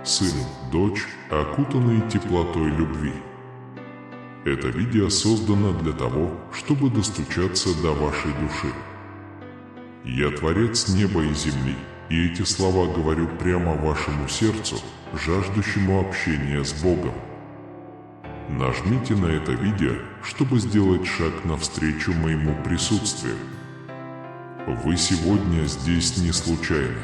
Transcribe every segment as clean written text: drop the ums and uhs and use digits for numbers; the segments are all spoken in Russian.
сын, дочь, окутанные теплотой любви. Это видео создано для того, чтобы достучаться до вашей души. Я Творец неба и земли, и эти слова говорю прямо вашему сердцу, жаждущему общения с Богом. Нажмите на это видео, чтобы сделать шаг навстречу моему присутствию. Вы сегодня здесь не случайно.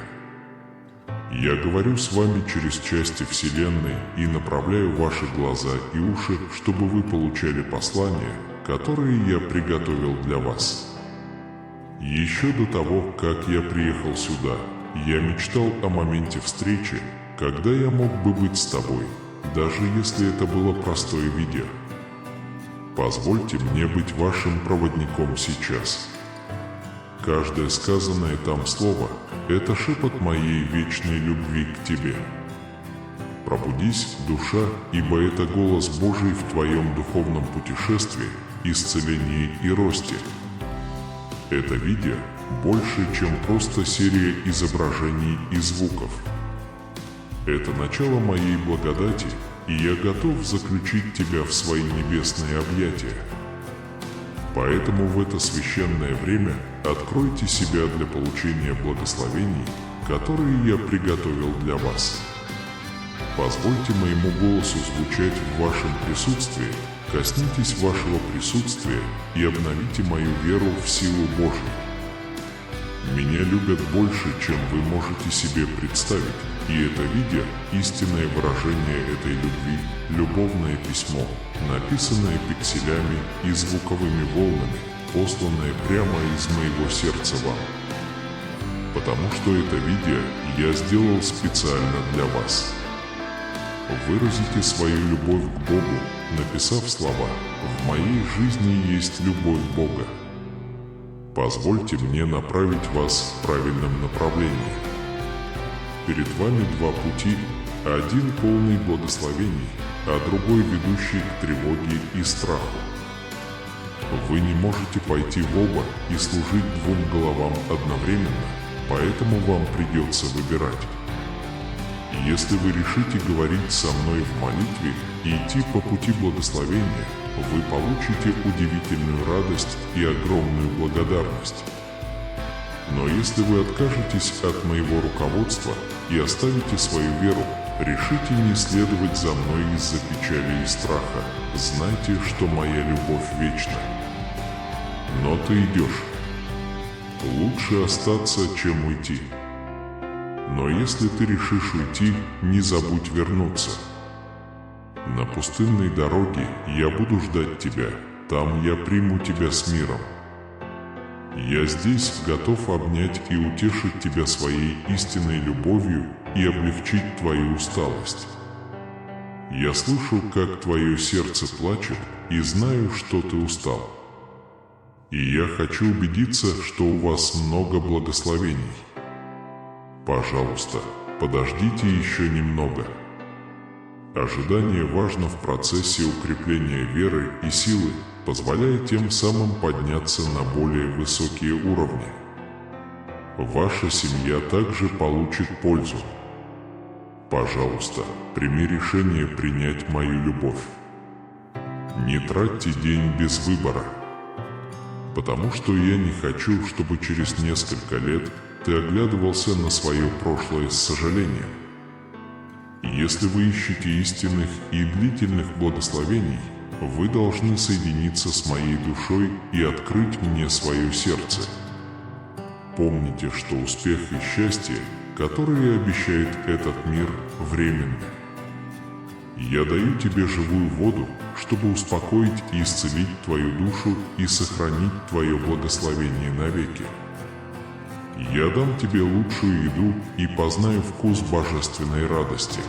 Я говорю с вами через части Вселенной и направляю ваши глаза и уши, чтобы вы получали послания, которые я приготовил для вас. Еще до того, как я приехал сюда, я мечтал о моменте встречи, когда я мог бы быть с тобой, даже если это было простое видео. Позвольте мне быть вашим проводником сейчас. Каждое сказанное там слово – это шепот моей вечной любви к тебе. Пробудись, душа, ибо это голос Божий в твоем духовном путешествии, исцелении и росте. Это видео больше, чем просто серия изображений и звуков. Это начало моей благодати, и я готов заключить тебя в свои небесные объятия. Поэтому в это священное время откройте себя для получения благословений, которые я приготовил для вас. Позвольте моему голосу звучать в вашем присутствии, коснитесь вашего присутствия и обновите мою веру в силу Божию. Меня любят больше, чем вы можете себе представить, и это видео – истинное выражение этой любви, любовное письмо, написанное пикселями и звуковыми волнами, посланное прямо из моего сердца вам. Потому что это видео я сделал специально для вас. Выразите свою любовь к Богу, написав слова «В моей жизни есть любовь Бога». Позвольте мне направить вас в правильном направлении. Перед вами два пути, один полный благословений, а другой ведущий к тревоге и страху. Вы не можете пойти в оба и служить двум головам одновременно, поэтому вам придется выбирать. Если вы решите говорить со мной в молитве и идти по пути благословения, вы получите удивительную радость и огромную благодарность. Но если вы откажетесь от моего руководства и оставите свою веру, решите не следовать за мной из-за печали и страха, знайте, что моя любовь вечна. Но ты идешь. Лучше остаться, чем уйти. Но если ты решишь уйти, не забудь вернуться. На пустынной дороге я буду ждать тебя, там я приму тебя с миром. Я здесь готов обнять и утешить тебя своей истинной любовью и облегчить твою усталость. Я слышу, как твое сердце плачет, и знаю, что ты устал. И я хочу убедиться, что у вас много благословений. Пожалуйста, подождите еще немного. Ожидание важно в процессе укрепления веры и силы, позволяя тем самым подняться на более высокие уровни. Ваша семья также получит пользу. Пожалуйста, прими решение принять мою любовь. Не тратьте день без выбора. Потому что я не хочу, чтобы через несколько лет ты оглядывался на свое прошлое с сожалением. Если вы ищете истинных и длительных благословений, вы должны соединиться с моей душой и открыть мне свое сердце. Помните, что успех и счастье, которые обещает этот мир, временны. Я даю тебе живую воду, чтобы успокоить и исцелить твою душу и сохранить твое благословение навеки. Я дам тебе лучшую еду и познаю вкус божественной радости.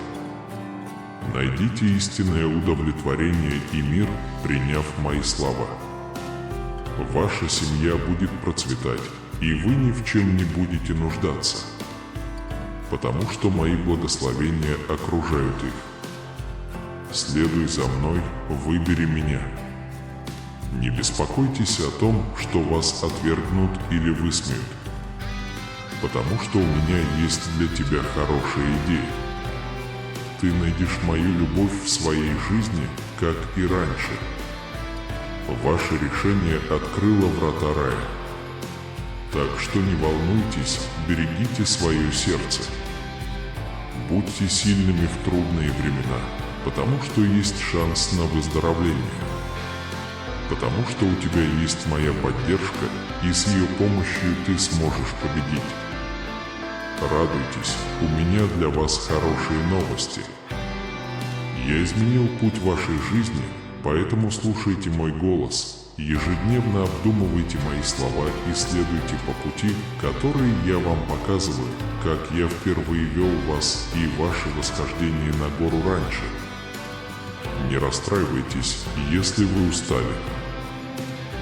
Найдите истинное удовлетворение и мир, приняв мои слова. Ваша семья будет процветать, и вы ни в чем не будете нуждаться, потому что мои благословения окружают их. Следуй за мной, выбери меня. Не беспокойтесь о том, что вас отвергнут или высмеют, потому что у меня есть для тебя хорошая идея. ты найдешь мою любовь в своей жизни, как и раньше. Ваше решение открыло врата рая. Так что не волнуйтесь, берегите свое сердце. Будьте сильными в трудные времена, потому что есть шанс на выздоровление. Потому что у тебя есть моя поддержка, и с ее помощью ты сможешь победить. Радуйтесь, у меня для вас хорошие новости. Я изменил путь вашей жизни, поэтому слушайте мой голос, ежедневно обдумывайте мои слова и следуйте по пути, который я вам показываю, как я впервые вел вас и ваше восхождение на гору раньше. Не расстраивайтесь, если вы устали.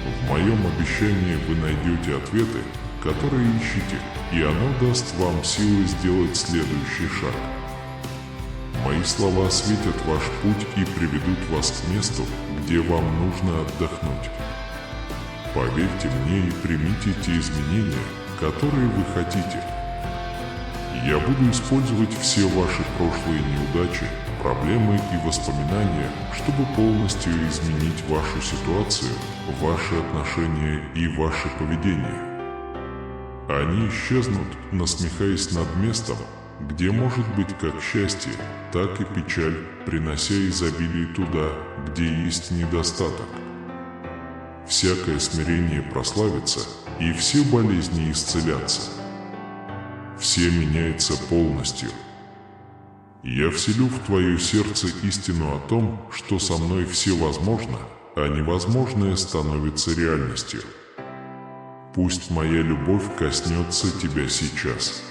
В моем обещании вы найдете ответы, которые ищете, и оно даст вам силы сделать следующий шаг. Мои слова осветят ваш путь и приведут вас к месту, где вам нужно отдохнуть. Поверьте мне и примите те изменения, которые вы хотите. Я буду использовать все ваши прошлые неудачи, проблемы и воспоминания, чтобы полностью изменить вашу ситуацию, ваши отношения и ваше поведение. Они исчезнут, насмехаясь над местом, где может быть как счастье, так и печаль, принося изобилие туда, где есть недостаток. Всякое смирение прославится, и все болезни исцелятся. Все меняется полностью. Я вселю в твое сердце истину о том, что со мной все возможно, а невозможное становится реальностью. Пусть моя любовь коснется тебя сейчас.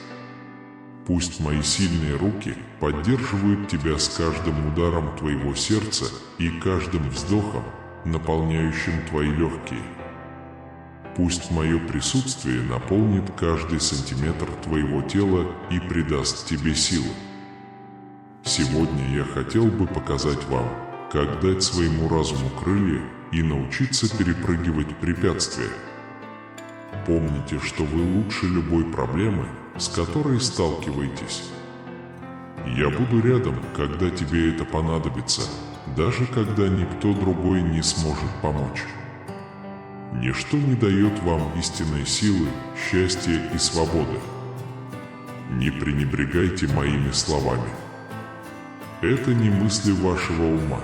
Пусть мои сильные руки поддерживают тебя с каждым ударом твоего сердца и каждым вздохом, наполняющим твои легкие. Пусть мое присутствие наполнит каждый сантиметр твоего тела и придаст тебе силы. Сегодня я хотел бы показать вам, как дать своему разуму крылья и научиться перепрыгивать препятствия. Помните, что вы лучше любой проблемы, с которой сталкиваетесь. Я буду рядом, когда тебе это понадобится, даже когда никто другой не сможет помочь. Ничто не дает вам истинной силы, счастья и свободы. Не пренебрегайте моими словами. Это не мысли вашего ума.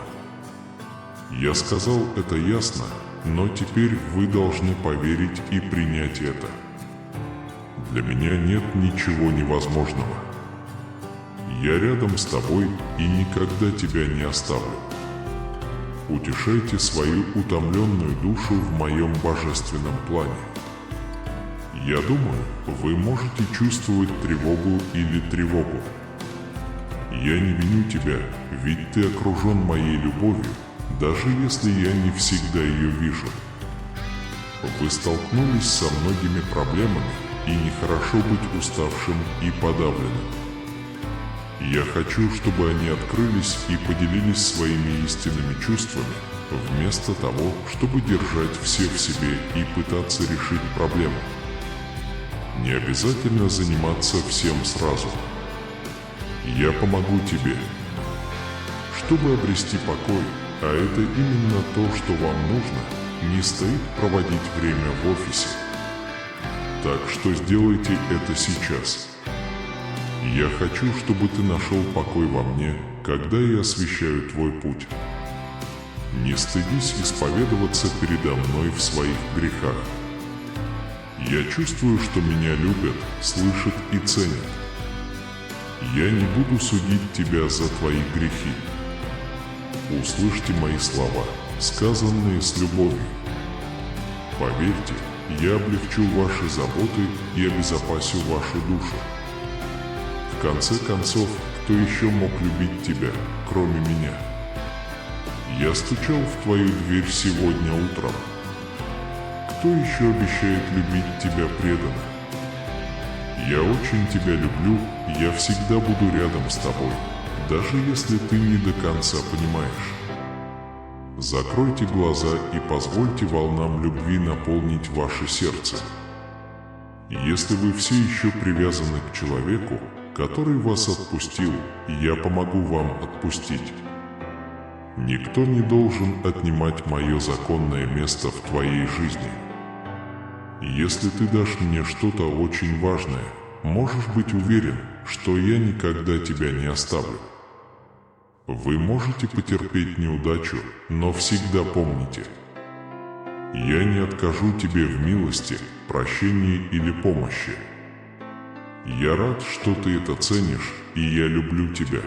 Я сказал это ясно, но теперь вы должны поверить и принять это. Для меня нет ничего невозможного. Я рядом с тобой и никогда тебя не оставлю. Утешайте свою утомленную душу в моем божественном плане. Я думаю, вы можете чувствовать тревогу или тревогу. Я не виню тебя, ведь ты окружен моей любовью, даже если я не всегда ее вижу. Вы столкнулись со многими проблемами, и нехорошо быть уставшим и подавленным. Я хочу, чтобы они открылись и поделились своими истинными чувствами, вместо того, чтобы держать все в себе и пытаться решить проблему. Не обязательно заниматься всем сразу. Я помогу тебе. Чтобы обрести покой, а это именно то, что вам нужно, не стоит проводить время в офисе. Так что сделайте это сейчас. Я хочу, чтобы ты нашел покой во мне, когда я освещаю твой путь. Не стыдись исповедоваться передо мной в своих грехах. Я чувствую, что меня любят, слышат и ценят. Я не буду судить тебя за твои грехи. Услышьте мои слова, сказанные с любовью. Поверьте, я облегчу ваши заботы и обезопасю вашу душу. В конце концов, кто еще мог любить тебя, кроме меня? Я стучал в твою дверь сегодня утром. Кто еще обещает любить тебя преданно? Я очень тебя люблю, я всегда буду рядом с тобой, даже если ты не до конца понимаешь. Закройте глаза и позвольте волнам любви наполнить ваше сердце. Если вы все еще привязаны к человеку, который вас отпустил, я помогу вам отпустить. Никто не должен отнимать мое законное место в твоей жизни. Если ты дашь мне что-то очень важное, можешь быть уверен, что я никогда тебя не оставлю. Вы можете потерпеть неудачу, но всегда помните: я не откажу тебе в милости, прощении или помощи. Я рад, что ты это ценишь, и я люблю тебя.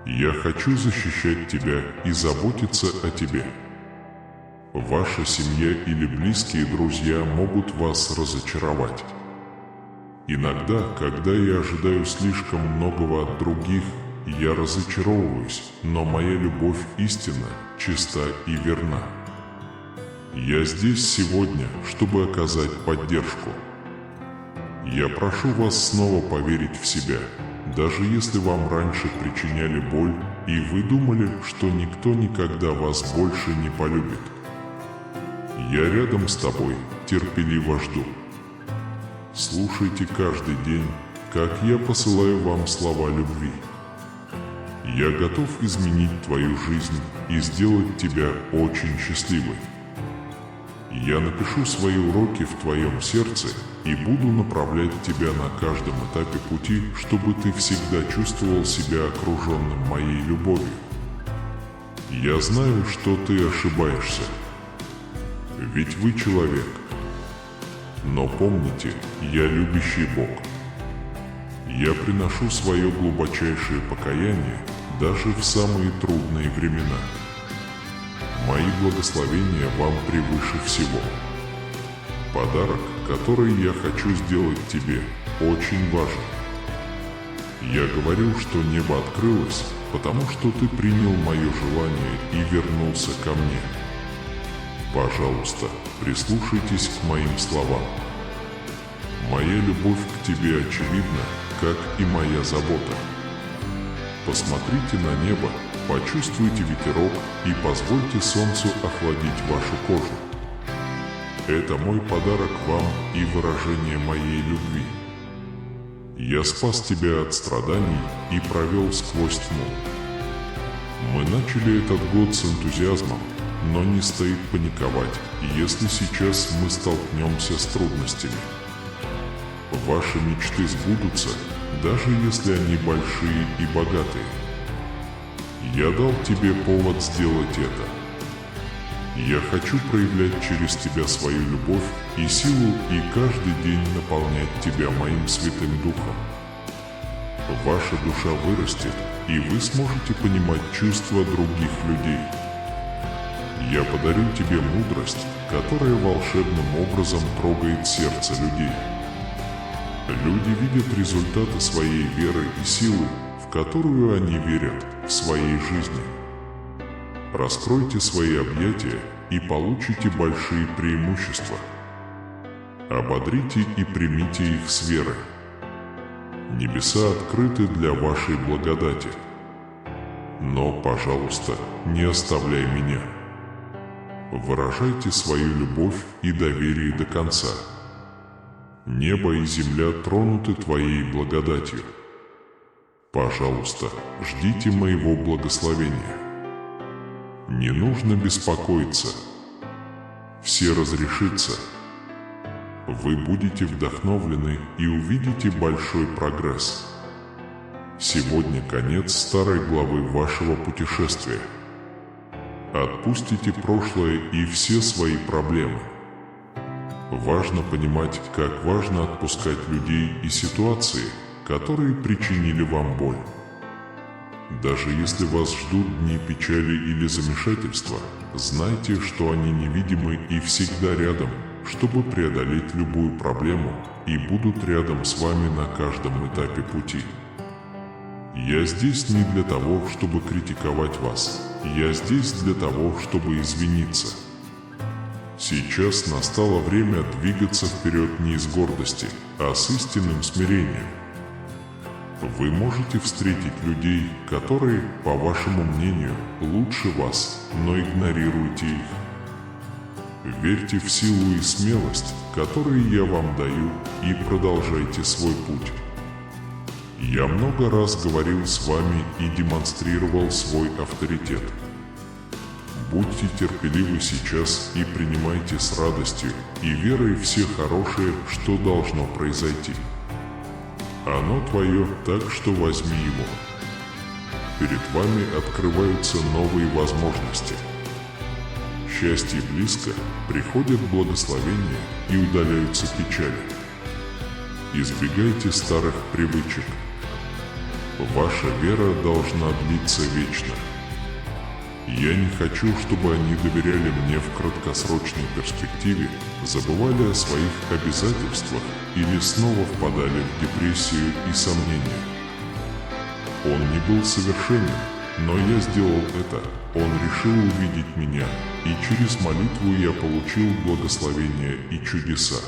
Я хочу защищать тебя и заботиться о тебе. Ваша семья или близкие друзья могут вас разочаровать. Иногда, когда я ожидаю слишком многого от других, я разочаровываюсь, но моя любовь истинна, чиста и верна. Я здесь сегодня, чтобы оказать поддержку. Я прошу вас снова поверить в себя, даже если вам раньше причиняли боль, и вы думали, что никто никогда вас больше не полюбит. Я рядом с тобой, терпеливо жду. Слушайте каждый день, как я посылаю вам слова любви. Я готов изменить твою жизнь и сделать тебя очень счастливой. Я напишу свои уроки в твоем сердце и буду направлять тебя на каждом этапе пути, чтобы ты всегда чувствовал себя окруженным моей любовью. Я знаю, что ты ошибаешься, ведь вы человек. Но помните, я любящий Бог. Я приношу свое глубочайшее покаяние даже в самые трудные времена. Мои благословения вам превыше всего. Подарок, который я хочу сделать тебе, очень важен. Я говорю, что небо открылось, потому что ты принял мое желание и вернулся ко мне. Пожалуйста, прислушайтесь к моим словам. Моя любовь к тебе очевидна, как и моя забота. Посмотрите на небо, почувствуйте ветерок и позвольте солнцу охладить вашу кожу. Это мой подарок вам и выражение моей любви. Я спас тебя от страданий и провел сквозь тьму. Мы начали этот год с энтузиазмом, но не стоит паниковать, если сейчас мы столкнемся с трудностями. Ваши мечты сбудутся, даже если они большие и богатые. Я дал тебе повод сделать это. Я хочу проявлять через тебя свою любовь и силу и каждый день наполнять тебя моим Святым Духом. Ваша душа вырастет, и вы сможете понимать чувства других людей. Я подарю тебе мудрость, которая волшебным образом трогает сердце людей. Люди видят результаты своей веры и силы, в которую они верят в своей жизни. Раскройте свои объятия и получите большие преимущества. Ободрите и примите их с верой. Небеса открыты для вашей благодати. Но, пожалуйста, не оставляй меня. Выражайте свою любовь и доверие до конца. Небо и земля тронуты твоей благодатью. Пожалуйста, ждите моего благословения. Не нужно беспокоиться. Все разрешится. Вы будете вдохновлены и увидите большой прогресс. Сегодня конец старой главы вашего путешествия. Отпустите прошлое и все свои проблемы. Важно понимать, как важно отпускать людей и ситуации, которые причинили вам боль. Даже если вас ждут дни печали или замешательства, знайте, что они невидимы и всегда рядом, чтобы преодолеть любую проблему, и будут рядом с вами на каждом этапе пути. Я здесь не для того, чтобы критиковать вас. Я здесь для того, чтобы извиниться. Сейчас настало время двигаться вперед не из гордости, а с истинным смирением. Вы можете встретить людей, которые, по вашему мнению, лучше вас, но игнорируйте их. Верьте в силу и смелость, которые я вам даю, и продолжайте свой путь. Я много раз говорил с вами и демонстрировал свой авторитет. Будьте терпеливы сейчас и принимайте с радостью и верой все хорошее, что должно произойти. Оно твое, так что возьми его. Перед вами открываются новые возможности. Счастье близко, приходят благословения и удаляются печали. Избегайте старых привычек. Ваша вера должна длиться вечно. Я не хочу, чтобы они доверяли мне в краткосрочной перспективе, забывали о своих обязательствах или снова впадали в депрессию и сомнения. Он не был совершенен, но я сделал это. Он решил увидеть меня, и через молитву я получил благословения и чудеса.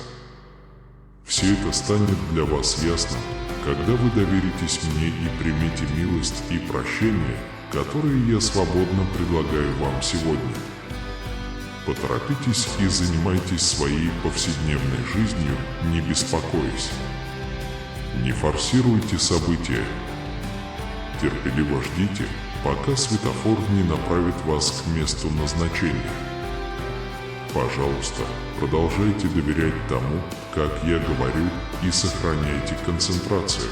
Все это станет для вас ясным, когда вы доверитесь мне и примете милость и прощение, которые я свободно предлагаю вам сегодня. Поторопитесь и занимайтесь своей повседневной жизнью, не беспокоясь. Не форсируйте события. Терпеливо ждите, пока светофор не направит вас к месту назначения. Пожалуйста, продолжайте доверять тому, как я говорю, и сохраняйте концентрацию.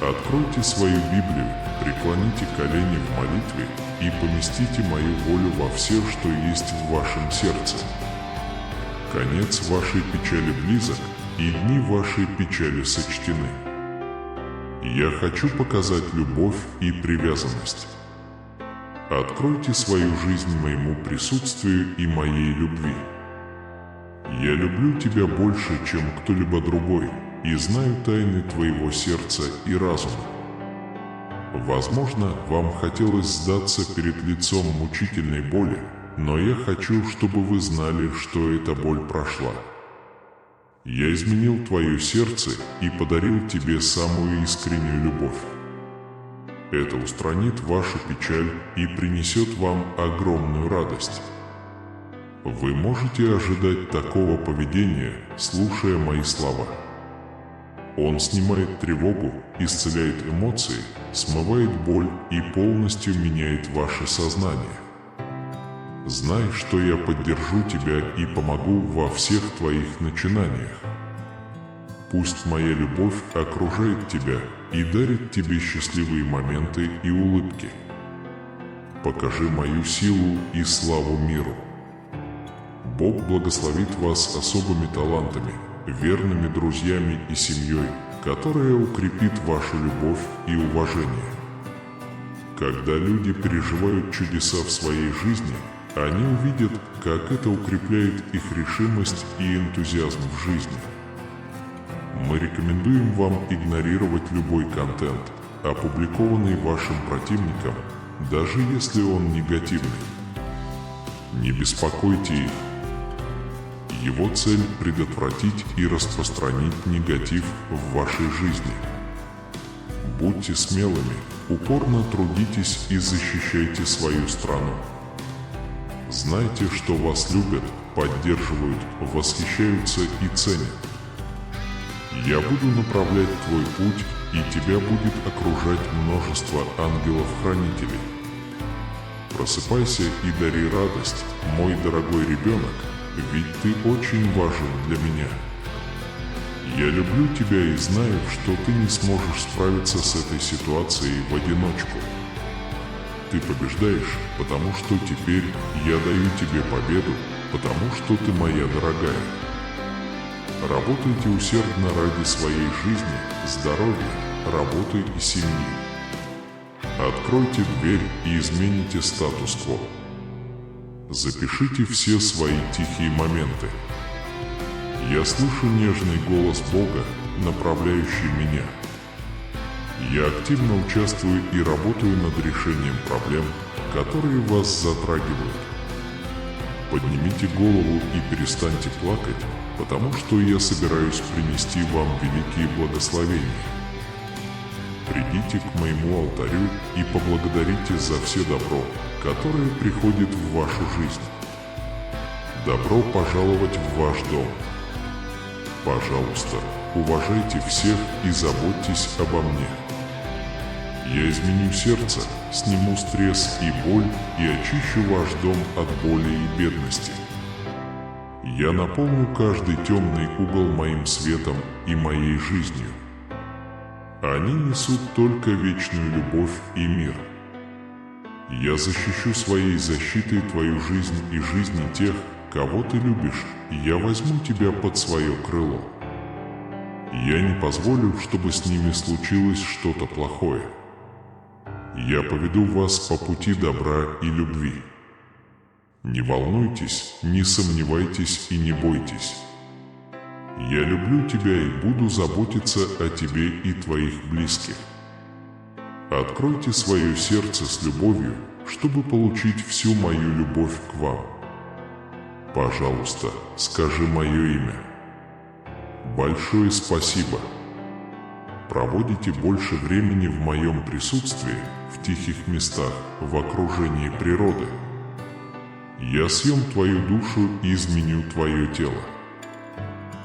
Откройте свою Библию, преклоните колени в молитве и поместите мою волю во все, что есть в вашем сердце. Конец вашей печали близок, и дни вашей печали сочтены. Я хочу показать любовь и привязанность. Откройте свою жизнь моему присутствию и моей любви. Я люблю тебя больше, чем кто-либо другой, и знаю тайны твоего сердца и разума. Возможно, вам хотелось сдаться перед лицом мучительной боли, но я хочу, чтобы вы знали, что эта боль прошла. Я изменил твое сердце и подарил тебе самую искреннюю любовь. Это устранит вашу печаль и принесет вам огромную радость. Вы можете ожидать такого поведения, слушая мои слова. Он снимает тревогу, исцеляет эмоции, смывает боль и полностью меняет ваше сознание. Знай, что я поддержу тебя и помогу во всех твоих начинаниях. Пусть моя любовь окружает тебя и дарит тебе счастливые моменты и улыбки. Покажи мою силу и славу миру. Бог благословит вас особыми талантами, верными друзьями и семьей, которая укрепит вашу любовь и уважение. Когда люди переживают чудеса в своей жизни, они увидят, как это укрепляет их решимость и энтузиазм в жизни. Мы рекомендуем вам игнорировать любой контент, опубликованный вашим противником, даже если он негативный. Не беспокойте их. Его цель – предотвратить и распространить негатив в вашей жизни. Будьте смелыми, упорно трудитесь и защищайте свою страну. Знайте, что вас любят, поддерживают, восхищаются и ценят. Я буду направлять твой путь, и тебя будет окружать множество ангелов-хранителей. Просыпайся и дари радость, мой дорогой ребенок, ведь ты очень важен для меня. Я люблю тебя и знаю, что ты не сможешь справиться с этой ситуацией в одиночку. Ты побеждаешь, потому что теперь я даю тебе победу, потому что ты моя дорогая. Работайте усердно ради своей жизни, здоровья, работы и семьи. Откройте дверь и измените статус-кво. Запишите все свои тихие моменты. Я слышу нежный голос Бога, направляющий меня. Я активно участвую и работаю над решением проблем, которые вас затрагивают. Поднимите голову и перестаньте плакать, потому что я собираюсь принести вам великие благословения. Придите к моему алтарю и поблагодарите за все добро, которое приходит в вашу жизнь. Добро пожаловать в ваш дом. Пожалуйста, уважайте всех и заботьтесь обо мне. Я изменю сердце, сниму стресс и боль и очищу ваш дом от боли и бедности. Я наполню каждый темный угол моим светом и моей жизнью. Они несут только вечную любовь и мир. Я защищу своей защитой твою жизнь и жизни тех, кого ты любишь, и я возьму тебя под свое крыло. Я не позволю, чтобы с ними случилось что-то плохое. Я поведу вас по пути добра и любви. Не волнуйтесь, не сомневайтесь и не бойтесь. Я люблю тебя и буду заботиться о тебе и твоих близких. Откройте свое сердце с любовью, чтобы получить всю мою любовь к вам. Пожалуйста, скажи мое имя. Большое спасибо. Проводите больше времени в моем присутствии, в тихих местах, в окружении природы. Я съем твою душу и изменю твое тело.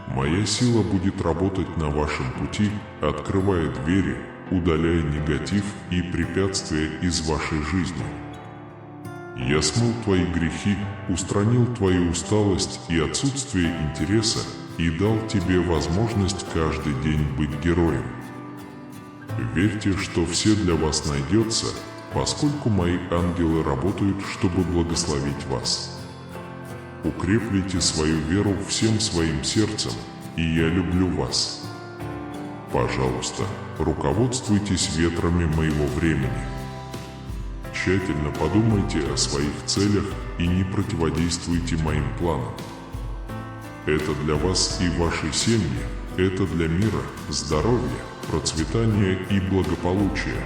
Моя сила будет работать на вашем пути, открывая двери, удаляя негатив и препятствия из вашей жизни. Я смыл твои грехи, устранил твою усталость и отсутствие интереса и дал тебе возможность каждый день быть героем. Верьте, что все для вас найдется, поскольку мои ангелы работают, чтобы благословить вас. Укрепляйте свою веру всем своим сердцем, и я люблю вас. Пожалуйста, руководствуйтесь ветрами моего времени. Тщательно подумайте о своих целях и не противодействуйте моим планам. Это для вас и вашей семьи, это для мира, здоровья, процветания и благополучия.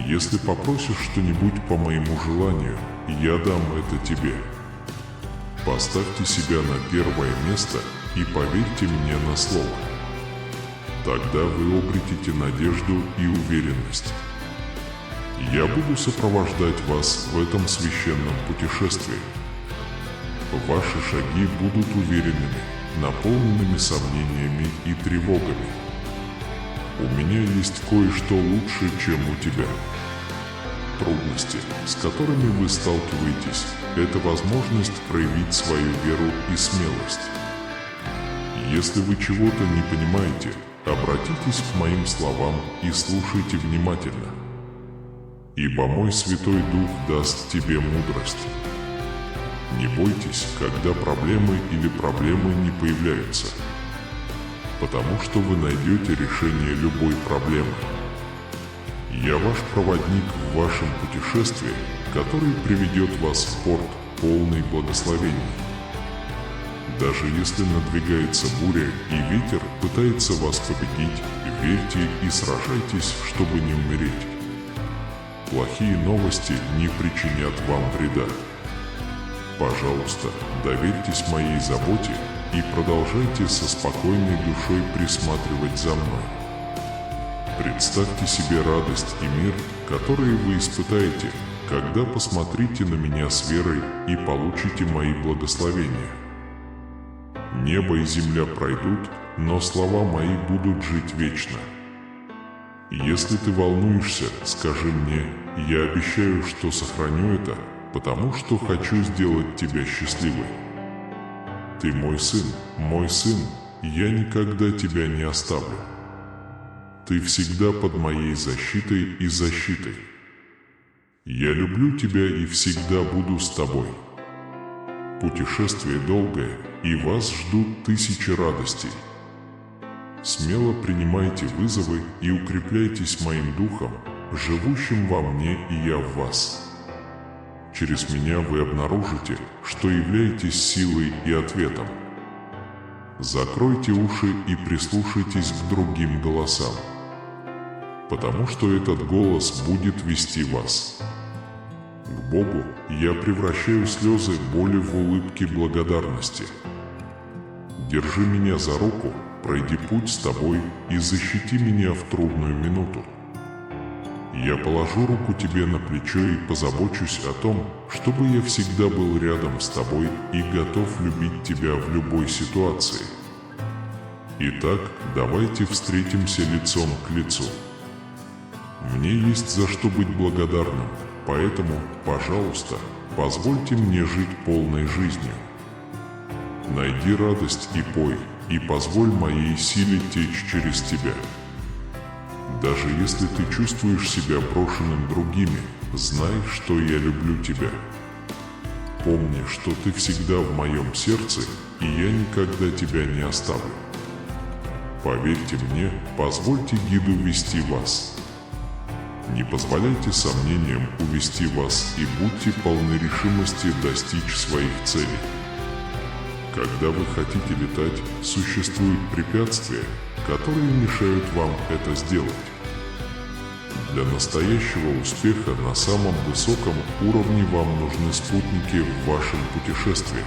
Если попросишь что-нибудь по моему желанию, я дам это тебе. Поставьте себя на первое место и поверьте мне на слово. Тогда вы обретете надежду и уверенность. Я буду сопровождать вас в этом священном путешествии. Ваши шаги будут уверенными, наполненными сомнениями и тревогами. У меня есть кое-что лучше, чем у тебя. Трудности, с которыми вы сталкиваетесь, это возможность проявить свою веру и смелость. Если вы чего-то не понимаете, обратитесь к моим словам и слушайте внимательно. Ибо мой Святой Дух даст тебе мудрость. Не бойтесь, когда проблемы или проблемы не появляются, потому что вы найдете решение любой проблемы. Я ваш проводник в вашем путешествии, который приведет вас в порт, полный благословений. Даже если надвигается буря и ветер пытается вас победить, верьте и сражайтесь, чтобы не умереть. Плохие новости не причинят вам вреда. Пожалуйста, доверьтесь моей заботе и продолжайте со спокойной душой присматривать за мной. Представьте себе радость и мир, которые вы испытаете, когда посмотрите на меня с верой и получите мои благословения. Небо и земля пройдут, но слова мои будут жить вечно. Если ты волнуешься, скажи мне, я обещаю, что сохраню это, потому что хочу сделать тебя счастливой. Ты мой сын, я никогда тебя не оставлю. Ты всегда под моей защитой и защитой. Я люблю тебя и всегда буду с тобой. Путешествие долгое, и вас ждут тысячи радостей. Смело принимайте вызовы и укрепляйтесь моим духом, живущим во мне и я в вас. Через меня вы обнаружите, что являетесь силой и ответом. Закройте уши и прислушайтесь к другим голосам, потому что этот голос будет вести вас. К Богу я превращаю слезы боли в улыбки благодарности. Держи меня за руку, пройди путь с тобой и защити меня в трудную минуту. Я положу руку тебе на плечо и позабочусь о том, чтобы я всегда был рядом с тобой и готов любить тебя в любой ситуации. Итак, давайте встретимся лицом к лицу. Мне есть за что быть благодарным, поэтому, пожалуйста, позвольте мне жить полной жизнью. Найди радость и пой, и позволь моей силе течь через тебя. Даже если ты чувствуешь себя брошенным другими, знай, что я люблю тебя. Помни, что ты всегда в моем сердце, и я никогда тебя не оставлю. Поверьте мне, позвольте гиду вести вас. Не позволяйте сомнениям увести вас и будьте полны решимости достичь своих целей. Когда вы хотите летать, существуют препятствия, которые мешают вам это сделать. Для настоящего успеха на самом высоком уровне вам нужны спутники в вашем путешествии.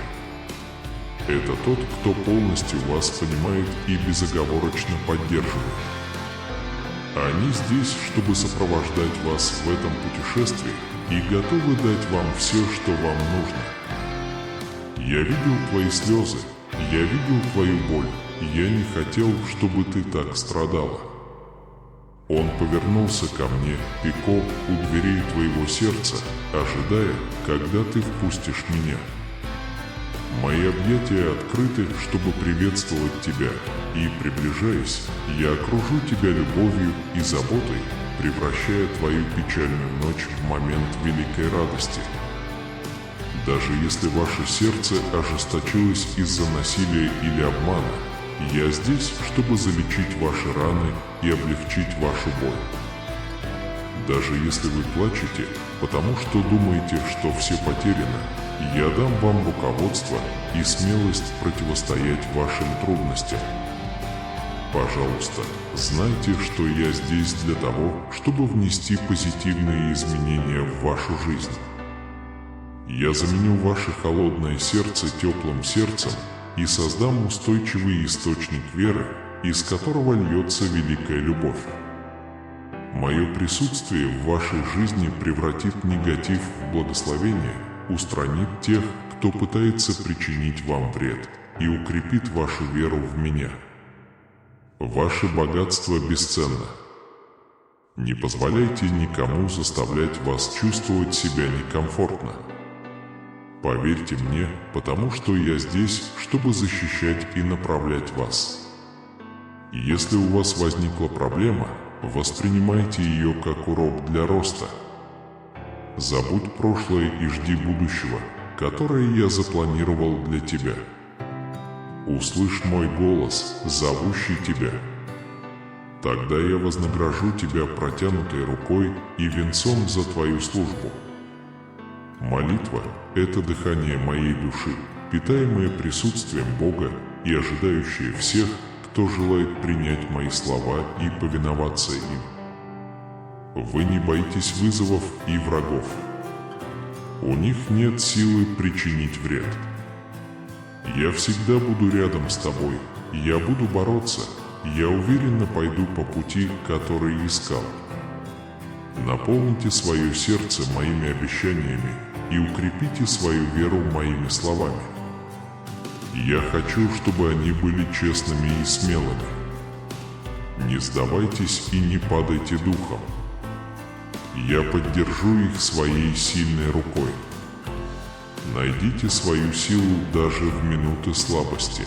Это тот, кто полностью вас понимает и безоговорочно поддерживает. Они здесь, чтобы сопровождать вас в этом путешествии и готовы дать вам все, что вам нужно. Я видел твои слезы, я видел твою боль, и я не хотел, чтобы ты так страдала. Он повернулся ко мне, Пико, у дверей твоего сердца, ожидая, когда ты впустишь меня. Мои объятия открыты, чтобы приветствовать тебя, и, приближаясь, я окружу тебя любовью и заботой, превращая твою печальную ночь в момент великой радости. Даже если ваше сердце ожесточилось из-за насилия или обмана, я здесь, чтобы залечить ваши раны и облегчить вашу боль. Даже если вы плачете, потому что думаете, что все потеряно, я дам вам руководство и смелость противостоять вашим трудностям. Пожалуйста, знайте, что я здесь для того, чтобы внести позитивные изменения в вашу жизнь. Я заменю ваше холодное сердце теплым сердцем и создам устойчивый источник веры, из которого льется великая любовь. Мое присутствие в вашей жизни превратит негатив в благословение, устранит тех, кто пытается причинить вам вред, и укрепит вашу веру в меня. Ваше богатство бесценно. Не позволяйте никому заставлять вас чувствовать себя некомфортно. Поверьте мне, потому что я здесь, чтобы защищать и направлять вас. Если у вас возникла проблема, воспринимайте ее как урок для роста. Забудь прошлое и жди будущего, которое я запланировал для тебя. Услышь мой голос, зовущий тебя. Тогда я вознагражу тебя протянутой рукой и венцом за твою службу. Молитва – это дыхание моей души, питаемое присутствием Бога и ожидающее всех, кто желает принять мои слова и повиноваться им. Вы не боитесь вызовов и врагов. У них нет силы причинить вред. Я всегда буду рядом с тобой, я буду бороться, я уверенно пойду по пути, который искал. Наполните свое сердце моими обещаниями и укрепите свою веру моими словами. Я хочу, чтобы они были честными и смелыми. Не сдавайтесь и не падайте духом. Я поддержу их своей сильной рукой. Найдите свою силу даже в минуты слабости.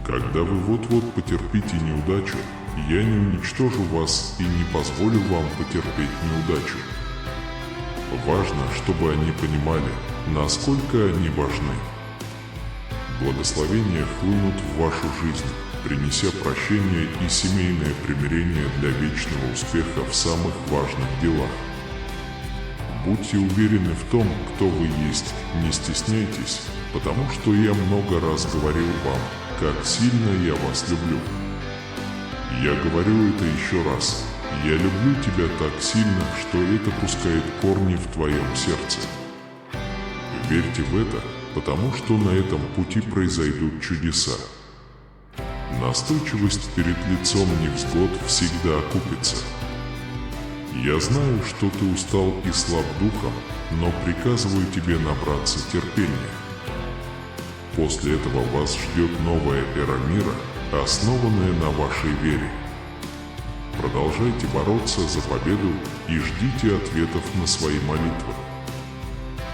Когда вы вот-вот потерпите неудачу, я не уничтожу вас и не позволю вам потерпеть неудачу. Важно, чтобы они понимали, насколько они важны. Благословения хлынут в вашу жизнь, принеся прощение и семейное примирение для вечного успеха в самых важных делах. Будьте уверены в том, кто вы есть, не стесняйтесь, потому что я много раз говорил вам, как сильно я вас люблю. Я говорю это еще раз. Я люблю тебя так сильно, что это пускает корни в твоем сердце. Верьте в это, потому что на этом пути произойдут чудеса. Настойчивость перед лицом невзгод всегда окупится. Я знаю, что ты устал и слаб духом, но приказываю тебе набраться терпения. После этого вас ждет новая эра мира, основанное на вашей вере. Продолжайте бороться за победу и ждите ответов на свои молитвы.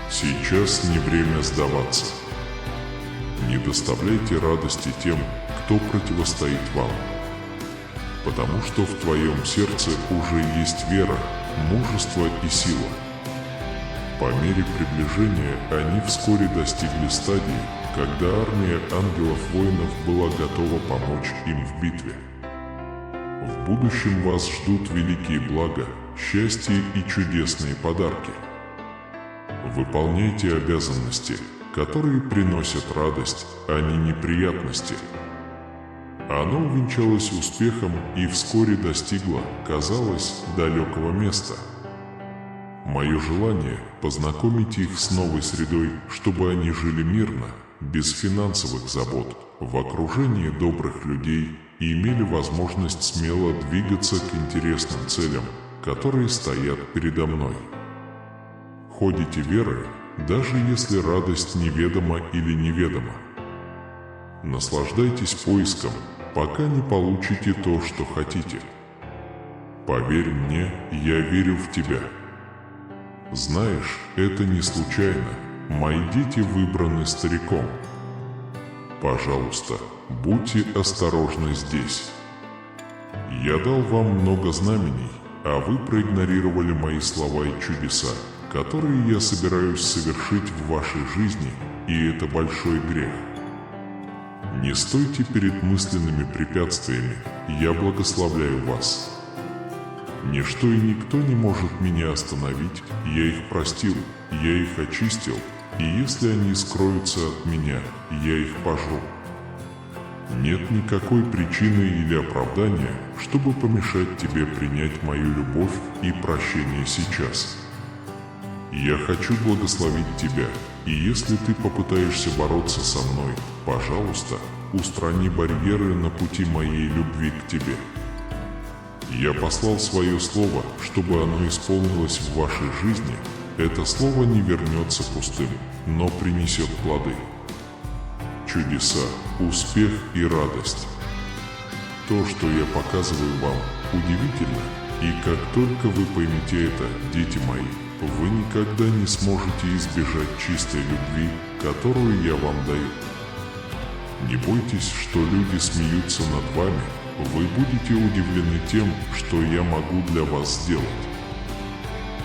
Сейчас не время сдаваться. Не доставляйте радости тем, кто противостоит вам, потому что в твоем сердце уже есть вера, мужество и сила. По мере приближения они вскоре достигли стадии, когда армия ангелов-воинов была готова помочь им в битве. В будущем вас ждут великие блага, счастье и чудесные подарки. Выполняйте обязанности, которые приносят радость, а не неприятности. Оно увенчалось успехом и вскоре достигло, казалось, далекого места. Мое желание – познакомить их с новой средой, чтобы они жили мирно, без финансовых забот, в окружении добрых людей и имели возможность смело двигаться к интересным целям, которые стоят передо мной. Ходите верой, даже если радость неведома или неведома. Наслаждайтесь поиском, пока не получите то, что хотите. Поверь мне, я верю в тебя. Знаешь, это не случайно. Мои дети выбраны стариком. Пожалуйста, будьте осторожны здесь. Я дал вам много знамений, а вы проигнорировали мои слова и чудеса, которые я собираюсь совершить в вашей жизни, и это большой грех. Не стойте перед мысленными препятствиями, я благословляю вас. Ничто и никто не может меня остановить, я их простил, я их очистил, и если они скроются от меня, я их пожру. Нет никакой причины или оправдания, чтобы помешать тебе принять мою любовь и прощение сейчас. Я хочу благословить тебя, и если ты попытаешься бороться со мной, пожалуйста, устрани барьеры на пути моей любви к тебе. Я послал свое слово, чтобы оно исполнилось в вашей жизни. Это слово не вернется пустым, но принесет плоды. Чудеса, успех и радость. То, что я показываю вам, удивительно, и как только вы поймете это, дети мои, вы никогда не сможете избежать чистой любви, которую я вам даю. Не бойтесь, что люди смеются над вами, вы будете удивлены тем, что я могу для вас сделать.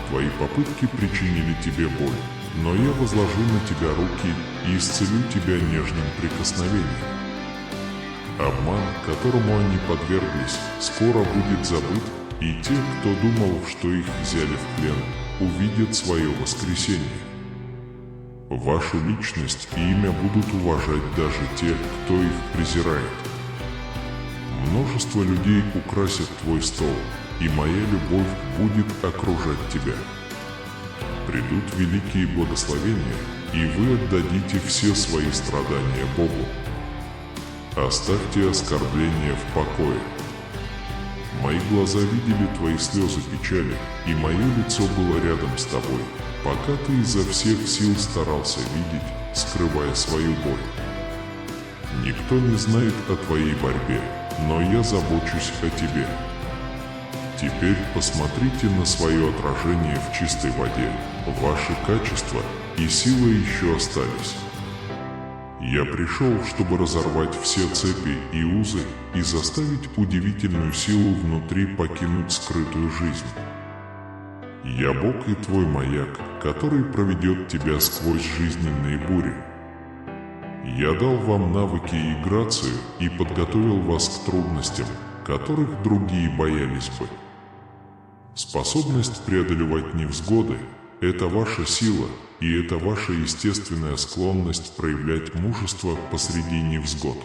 Твои попытки причинили тебе боль, но я возложу на тебя руки и исцелю тебя нежным прикосновением. Обман, которому они подверглись, скоро будет забыт, и те, кто думал, что их взяли в плен, увидят свое воскресение. Вашу личность и имя будут уважать даже те, кто их презирает. Множество людей украсят твой стол, и моя любовь будет окружать тебя. Придут великие благословения, и вы отдадите все свои страдания Богу. Оставьте оскорбления в покое. Мои глаза видели твои слезы печали, и мое лицо было рядом с тобой, пока ты изо всех сил старался видеть, скрывая свою боль. Никто не знает о твоей борьбе, но я забочусь о тебе. Теперь посмотрите на свое отражение в чистой воде. Ваши качества и сила еще остались. Я пришел, чтобы разорвать все цепи и узы и заставить удивительную силу внутри покинуть скрытую жизнь. Я Бог и твой маяк, который проведет тебя сквозь жизненные бури. Я дал вам навыки и грацию и подготовил вас к трудностям, которых другие боялись бы. Способность преодолевать невзгоды – это ваша сила, и это ваша естественная склонность проявлять мужество посреди невзгод.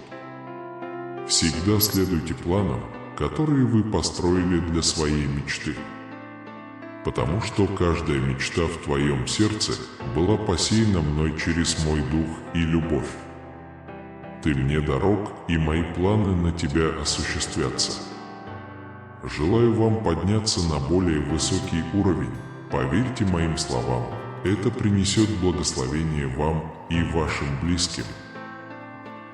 Всегда следуйте планам, которые вы построили для своей мечты. Потому что каждая мечта в твоем сердце была посеяна мной через мой дух и любовь. Ты мне дорог, и мои планы на тебя осуществятся. Желаю вам подняться на более высокий уровень. Поверьте моим словам, это принесет благословение вам и вашим близким.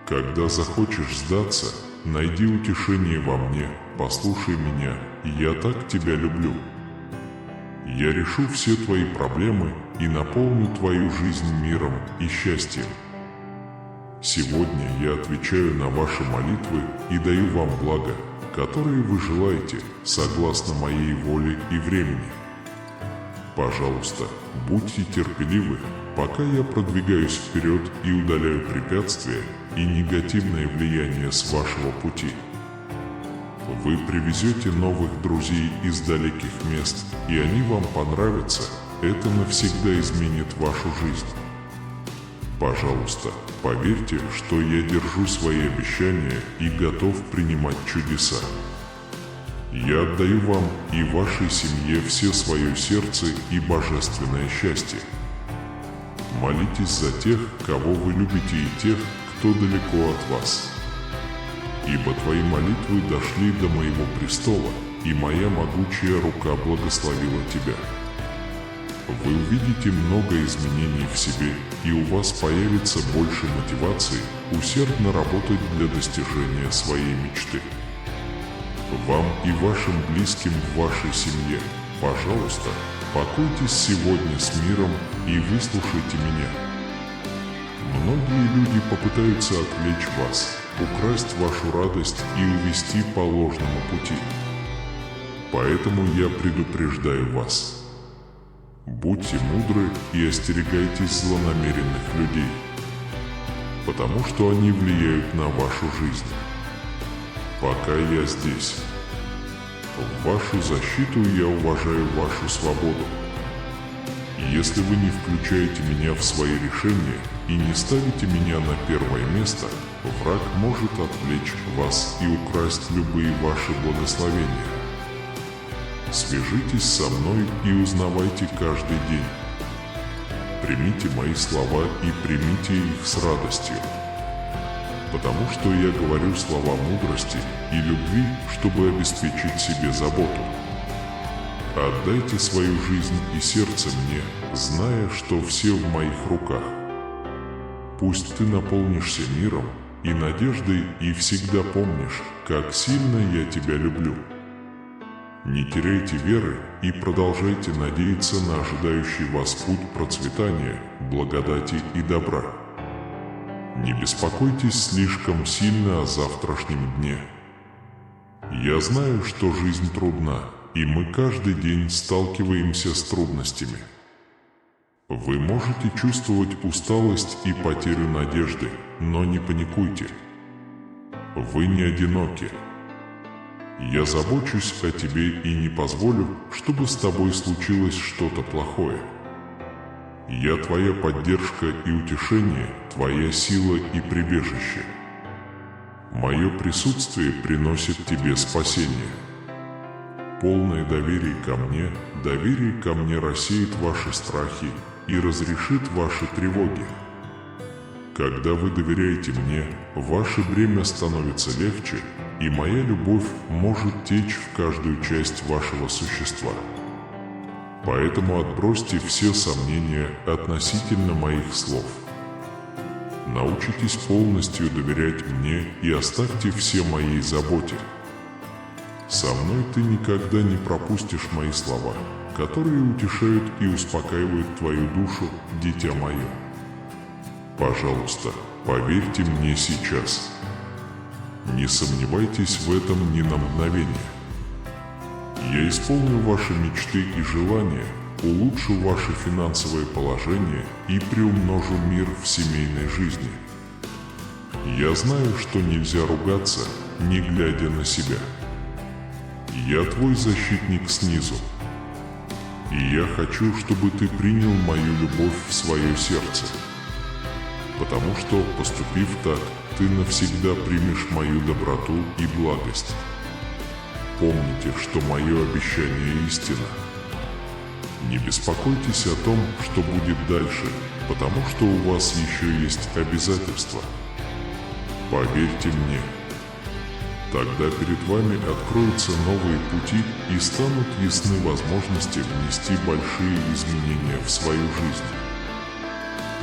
Когда захочешь сдаться, найди утешение во мне, послушай меня, я так тебя люблю. Я решу все твои проблемы и наполню твою жизнь миром и счастьем. Сегодня я отвечаю на ваши молитвы и даю вам благо, которые вы желаете, согласно моей воле и времени. Пожалуйста, будьте терпеливы, пока я продвигаюсь вперед и удаляю препятствия и негативное влияние с вашего пути. Вы привезете новых друзей из далеких мест, и они вам понравятся. Это навсегда изменит вашу жизнь. Пожалуйста, поверьте, что я держу свои обещания и готов принимать чудеса. Я отдаю вам и вашей семье все свое сердце и божественное счастье. Молитесь за тех, кого вы любите, и тех, кто далеко от вас. Ибо твои молитвы дошли до моего престола, и моя могучая рука благословила тебя. Вы увидите много изменений в себе, и у вас появится больше мотивации усердно работать для достижения своей мечты. Вам и вашим близким в вашей семье, пожалуйста, покойтесь сегодня с миром и выслушайте меня. Многие люди попытаются отвлечь вас, украсть вашу радость и увести по ложному пути. Поэтому я предупреждаю вас. Будьте мудры и остерегайтесь злонамеренных людей, потому что они влияют на вашу жизнь. Пока я здесь. В вашу защиту я уважаю вашу свободу. Если вы не включаете меня в свои решения и не ставите меня на первое место, враг может отвлечь вас и украсть любые ваши благословения. Свяжитесь со мной и узнавайте каждый день. Примите мои слова и примите их с радостью. Потому что я говорю слова мудрости и любви, чтобы обеспечить себе заботу. Отдайте свою жизнь и сердце мне, зная, что все в моих руках. Пусть ты наполнишься миром и надеждой и всегда помнишь, как сильно я тебя люблю. Не теряйте веры и продолжайте надеяться на ожидающий вас путь процветания, благодати и добра. Не беспокойтесь слишком сильно о завтрашнем дне. Я знаю, что жизнь трудна, и мы каждый день сталкиваемся с трудностями. Вы можете чувствовать усталость и потерю надежды, но не паникуйте. Вы не одиноки. Я забочусь о тебе и не позволю, чтобы с тобой случилось что-то плохое. Я твоя поддержка и утешение, твоя сила и прибежище. Мое присутствие приносит тебе спасение. Полное доверие ко мне рассеет ваши страхи и разрешит ваши тревоги. Когда вы доверяете мне, ваше бремя становится легче, и моя любовь может течь в каждую часть вашего существа. Поэтому отбросьте все сомнения относительно моих слов. Научитесь полностью доверять мне и оставьте все моей заботе. Со мной ты никогда не пропустишь мои слова, которые утешают и успокаивают твою душу, дитя мое. Пожалуйста, поверьте мне сейчас. Не сомневайтесь в этом ни на мгновение. Я исполню ваши мечты и желания, улучшу ваше финансовое положение и приумножу мир в семейной жизни. Я знаю, что нельзя ругаться, не глядя на себя. Я твой защитник снизу. И я хочу, чтобы ты принял мою любовь в свое сердце. Потому что, поступив так, ты навсегда примешь мою доброту и благость. Помните, что мое обещание истина. Не беспокойтесь о том, что будет дальше, потому что у вас еще есть обязательства. Поверьте мне. Тогда перед вами откроются новые пути и станут ясны возможности внести большие изменения в свою жизнь.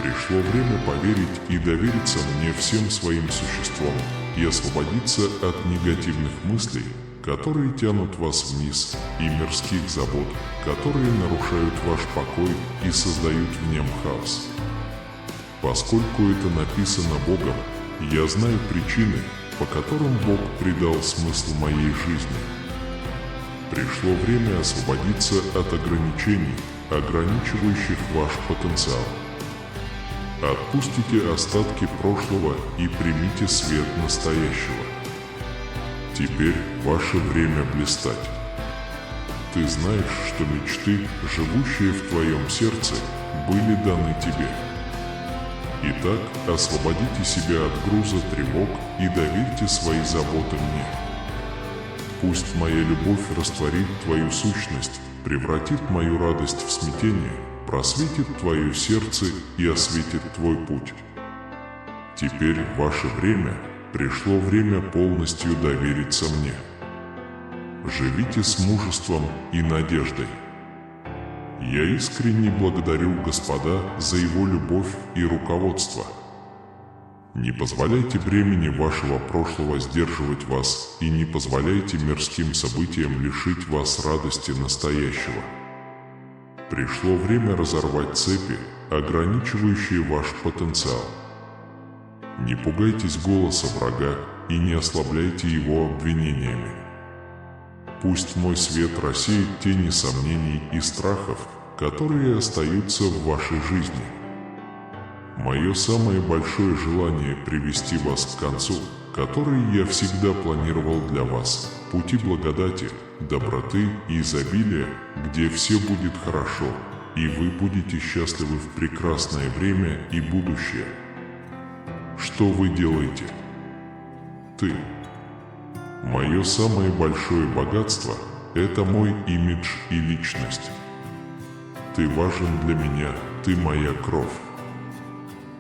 Пришло время поверить и довериться мне всем своим существом и освободиться от негативных мыслей, которые тянут вас вниз, и мирских забот, которые нарушают ваш покой и создают в нем хаос. Поскольку это написано Богом, я знаю причины, по которым Бог придал смысл моей жизни. Пришло время освободиться от ограничений, ограничивающих ваш потенциал. Отпустите остатки прошлого и примите свет настоящего. Теперь ваше время блистать. Ты знаешь, что мечты, живущие в твоем сердце, были даны тебе. Итак, освободите себя от груза тревог и доверьте свои заботы мне. Пусть моя любовь растворит твою сущность, превратит мою радость в смятение, просветит твое сердце и осветит твой путь. Теперь ваше время, пришло время полностью довериться мне. Живите с мужеством и надеждой. Я искренне благодарю Господа за Его любовь и руководство. Не позволяйте бремени вашего прошлого сдерживать вас и не позволяйте мирским событиям лишить вас радости настоящего. Пришло время разорвать цепи, ограничивающие ваш потенциал. Не пугайтесь голоса врага и не ослабляйте его обвинениями. Пусть мой свет рассеет тени сомнений и страхов, которые остаются в вашей жизни. Мое самое большое желание привести вас к концу, который я всегда планировал для вас, пути благодати, доброты и изобилия, где все будет хорошо, и вы будете счастливы в прекрасное время и будущее. Что вы делаете? Ты. Мое самое большое богатство – это мой имидж и личность. Ты важен для меня, ты моя кровь.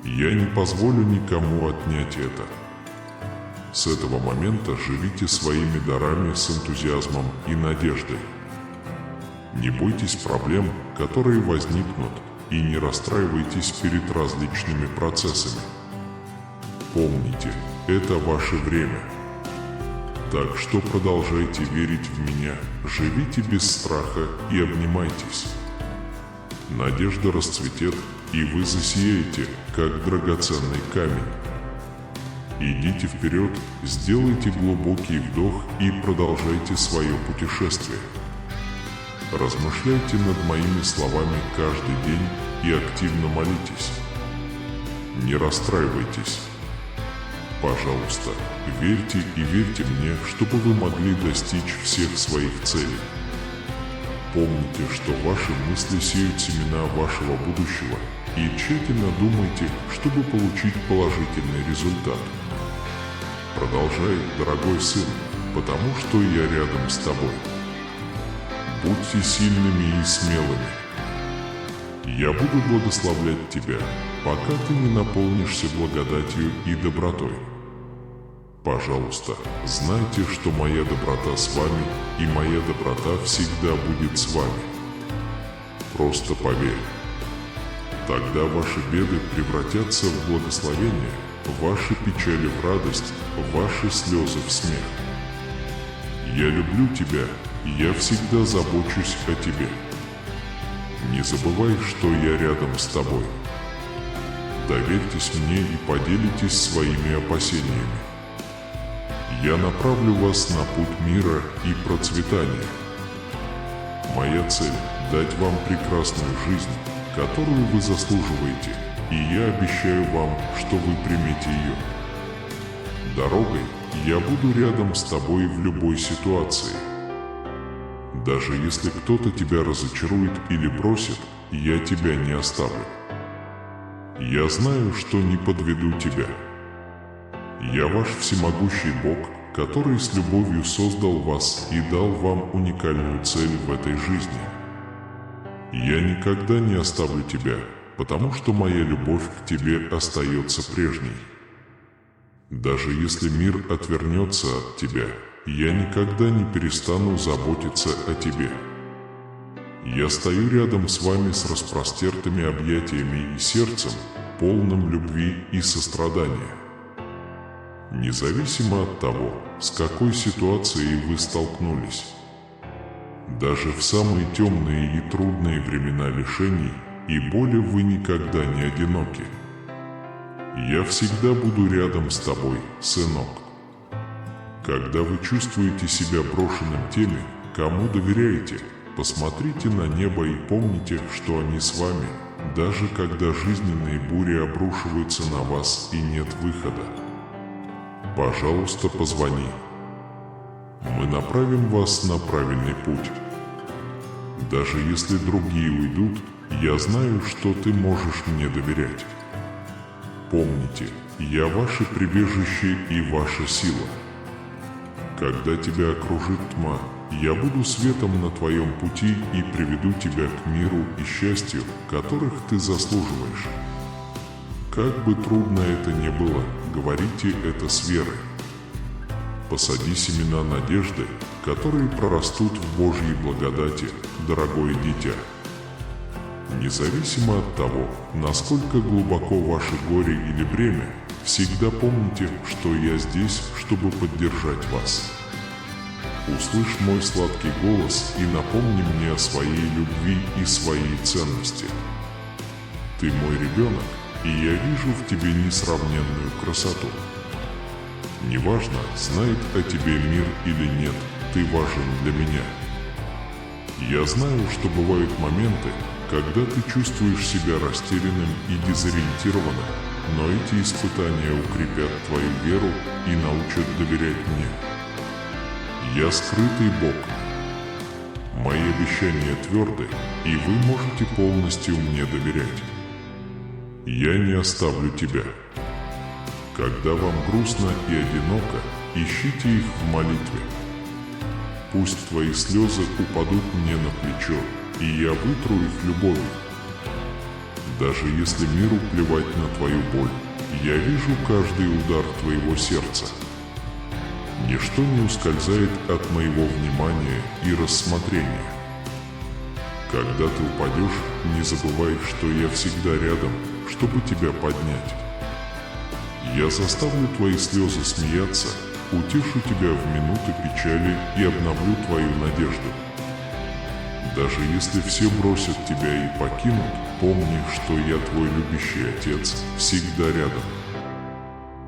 Я не позволю никому отнять это. С этого момента живите своими дарами с энтузиазмом и надеждой. Не бойтесь проблем, которые возникнут, и не расстраивайтесь перед различными процессами. Помните, это ваше время. Так что продолжайте верить в меня, живите без страха и обнимайтесь. Надежда расцветет, и вы засияете, как драгоценный камень. Идите вперед, сделайте глубокий вдох и продолжайте свое путешествие. Размышляйте над моими словами каждый день и активно молитесь. Не расстраивайтесь. Пожалуйста, верьте и верьте мне, чтобы вы могли достичь всех своих целей. Помните, что ваши мысли сеют семена вашего будущего, и тщательно думайте, чтобы получить положительный результат. Продолжай, дорогой сын, потому что я рядом с тобой. Будьте сильными и смелыми. Я буду благословлять тебя, пока ты не наполнишься благодатью и добротой. Пожалуйста, знайте, что моя доброта с вами, и моя доброта всегда будет с вами. Просто поверь. Тогда ваши беды превратятся в благословение, ваши печали в радость, ваши слезы в смех. Я люблю тебя, и я всегда забочусь о тебе. Не забывай, что я рядом с тобой. Доверьтесь мне и поделитесь своими опасениями. Я направлю вас на путь мира и процветания. Моя цель – дать вам прекрасную жизнь, которую вы заслуживаете, и я обещаю вам, что вы примете ее. Дорогой я буду рядом с тобой в любой ситуации. Даже если кто-то тебя разочарует или бросит, я тебя не оставлю. Я знаю, что не подведу тебя. Я ваш всемогущий Бог, который с любовью создал вас и дал вам уникальную цель в этой жизни. Я никогда не оставлю тебя, потому что моя любовь к тебе остается прежней. Даже если мир отвернется от тебя, я никогда не перестану заботиться о тебе. Я стою рядом с вами с распростертыми объятиями и сердцем, полным любви и сострадания. Независимо от того, с какой ситуацией вы столкнулись. Даже в самые темные и трудные времена лишений и боли вы никогда не одиноки. Я всегда буду рядом с тобой, сынок. Когда вы чувствуете себя брошенным теми, кому доверяете, посмотрите на небо и помните, что они с вами, даже когда жизненные бури обрушиваются на вас и нет выхода. Пожалуйста, позвони. Мы направим вас на правильный путь. Даже если другие уйдут, я знаю, что ты можешь мне доверять. Помните, я ваше прибежище и ваша сила. Когда тебя окружит тьма, я буду светом на твоем пути и приведу тебя к миру и счастью, которых ты заслуживаешь. Как бы трудно это ни было, говорите это с верой. Посади семена надежды, которые прорастут в Божьей благодати, дорогое дитя. Независимо от того, насколько глубоко ваше горе или бремя, всегда помните, что я здесь, чтобы поддержать вас. Услышь мой сладкий голос и напомни мне о своей любви и своей ценности. Ты мой ребенок, и я вижу в тебе несравненную красоту. Неважно, знает о тебе мир или нет, ты важен для меня. Я знаю, что бывают моменты, когда ты чувствуешь себя растерянным и дезориентированным, но эти испытания укрепят твою веру и научат доверять мне. Я скрытый Бог. Мои обещания тверды, и вы можете полностью мне доверять. Я не оставлю тебя. Когда вам грустно и одиноко, ищите их в молитве. Пусть твои слезы упадут мне на плечо, и я вытру их любовью. Даже если миру плевать на твою боль, я вижу каждый удар твоего сердца. Ничто не ускользает от моего внимания и рассмотрения. Когда ты упадешь, не забывай, что я всегда рядом, чтобы тебя поднять. Я заставлю твои слезы смеяться, утешу тебя в минуты печали и обновлю твою надежду. Даже если все бросят тебя и покинут, помни, что я твой любящий Отец, всегда рядом.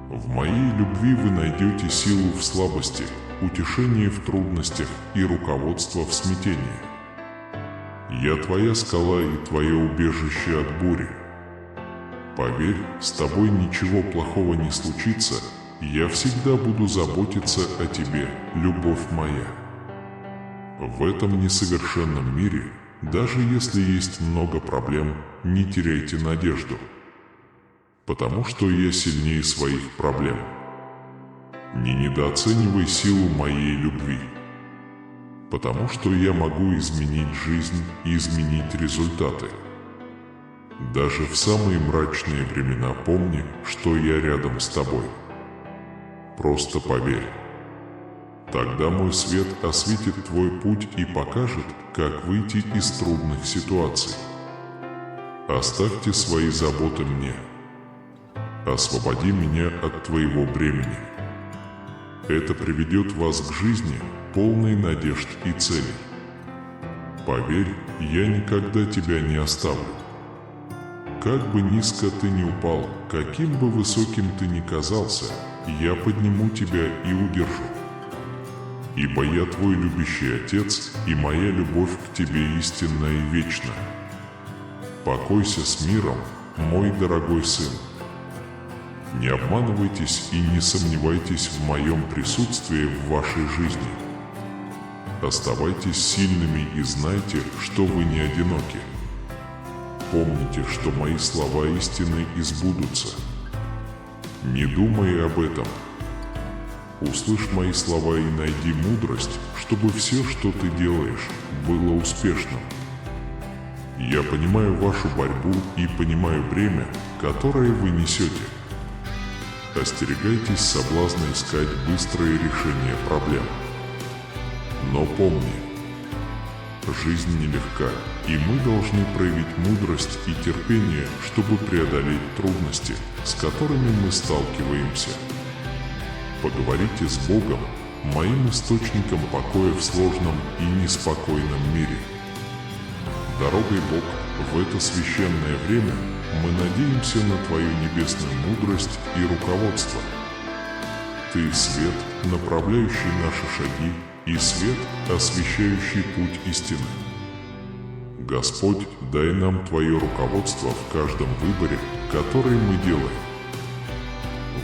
В моей любви вы найдете силу в слабости, утешение в трудностях и руководство в смятении. Я твоя скала и твое убежище от бури. Поверь, с тобой ничего плохого не случится, я всегда буду заботиться о тебе, любовь моя. В этом несовершенном мире, даже если есть много проблем, не теряйте надежду. Потому что я сильнее своих проблем. Не недооценивай силу моей любви. Потому что я могу изменить жизнь и изменить результаты. Даже в самые мрачные времена помни, что я рядом с тобой. Просто поверь. Тогда мой свет осветит твой путь и покажет, как выйти из трудных ситуаций. Оставьте свои заботы мне. Освободи меня от твоего бремени. Это приведет вас к жизни, полной надежд и целей. Поверь, я никогда тебя не оставлю. Как бы низко ты ни упал, каким бы высоким ты ни казался, я подниму тебя и удержу. Ибо я твой любящий Отец, и моя любовь к тебе истинна и вечна. Покойся с миром, мой дорогой сын. Не обманывайтесь и не сомневайтесь в моем присутствии в вашей жизни. Оставайтесь сильными и знайте, что вы не одиноки. Помните, что мои слова истины избудутся. Не думай об этом. Услышь мои слова и найди мудрость, чтобы все, что ты делаешь, было успешным. Я понимаю вашу борьбу и понимаю бремя, которое вы несете. Остерегайтесь соблазна искать быстрое решение проблем. Но помни, жизнь нелегка, и мы должны проявить мудрость и терпение, чтобы преодолеть трудности, с которыми мы сталкиваемся. Поговорите с Богом, моим источником покоя в сложном и неспокойном мире. Дорогой Бог, в это священное время мы надеемся на Твою небесную мудрость и руководство. Ты свет, направляющий наши шаги, и свет, освещающий путь истины. Господь, дай нам Твое руководство в каждом выборе, который мы делаем.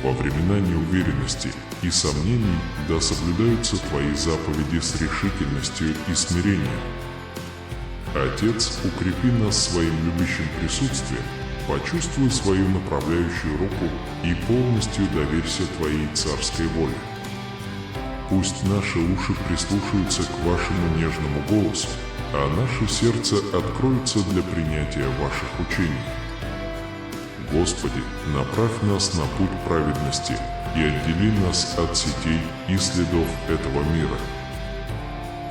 Во времена неуверенности и сомнений да соблюдаются Твои заповеди с решительностью и смирением. Отец, укрепи нас своим любящим присутствием, почувствуй свою направляющую руку и полностью доверься Твоей царской воле. Пусть наши уши прислушаются к Вашему нежному голосу, а наше сердце откроется для принятия Ваших учений. Господи, направь нас на путь праведности и отдели нас от сетей и следов этого мира.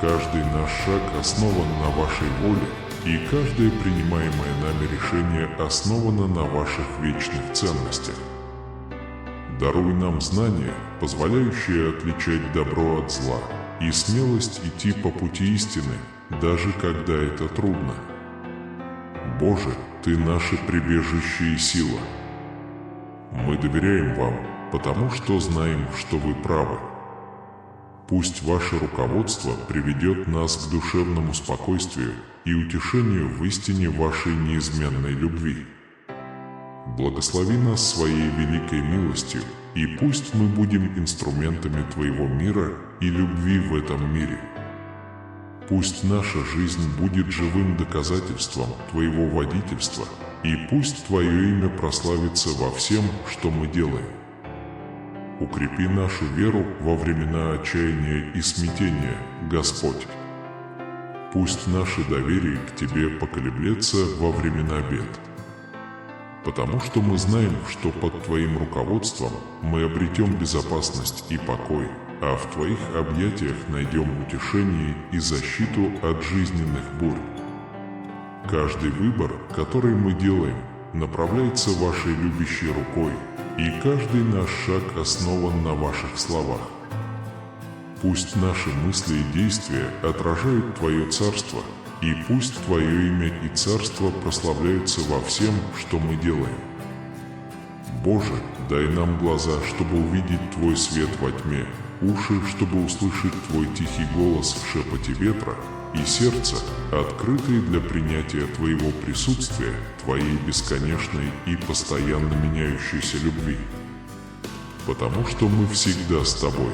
Каждый наш шаг основан на Вашей воле, и каждое принимаемое нами решение основано на Ваших вечных ценностях. Даруй нам знания, позволяющие отличать добро от зла, и смелость идти по пути истины, даже когда это трудно. Боже, Ты наше прибежище и сила. Мы доверяем Вам, потому что знаем, что Вы правы. Пусть Ваше руководство приведет нас к душевному спокойствию и утешению в истине Вашей неизменной любви. Благослови нас Своей великой милостью, и пусть мы будем инструментами Твоего мира и любви в этом мире. Пусть наша жизнь будет живым доказательством Твоего водительства, и пусть Твое имя прославится во всем, что мы делаем. Укрепи нашу веру во времена отчаяния и смятения, Господь. Пусть наше доверие к Тебе поколеблется во времена бед. Потому что мы знаем, что под Твоим руководством мы обретем безопасность и покой, а в Твоих объятиях найдем утешение и защиту от жизненных бурь. Каждый выбор, который мы делаем, направляется Вашей любящей рукой, и каждый наш шаг основан на Ваших словах. Пусть наши мысли и действия отражают Твое царство, и пусть Твое имя и царство прославляются во всем, что мы делаем. Боже, дай нам глаза, чтобы увидеть Твой свет во тьме, уши, чтобы услышать Твой тихий голос в шепоте ветра, и сердце, открытые для принятия Твоего присутствия, Твоей бесконечной и постоянно меняющейся любви. Потому что мы всегда с Тобой.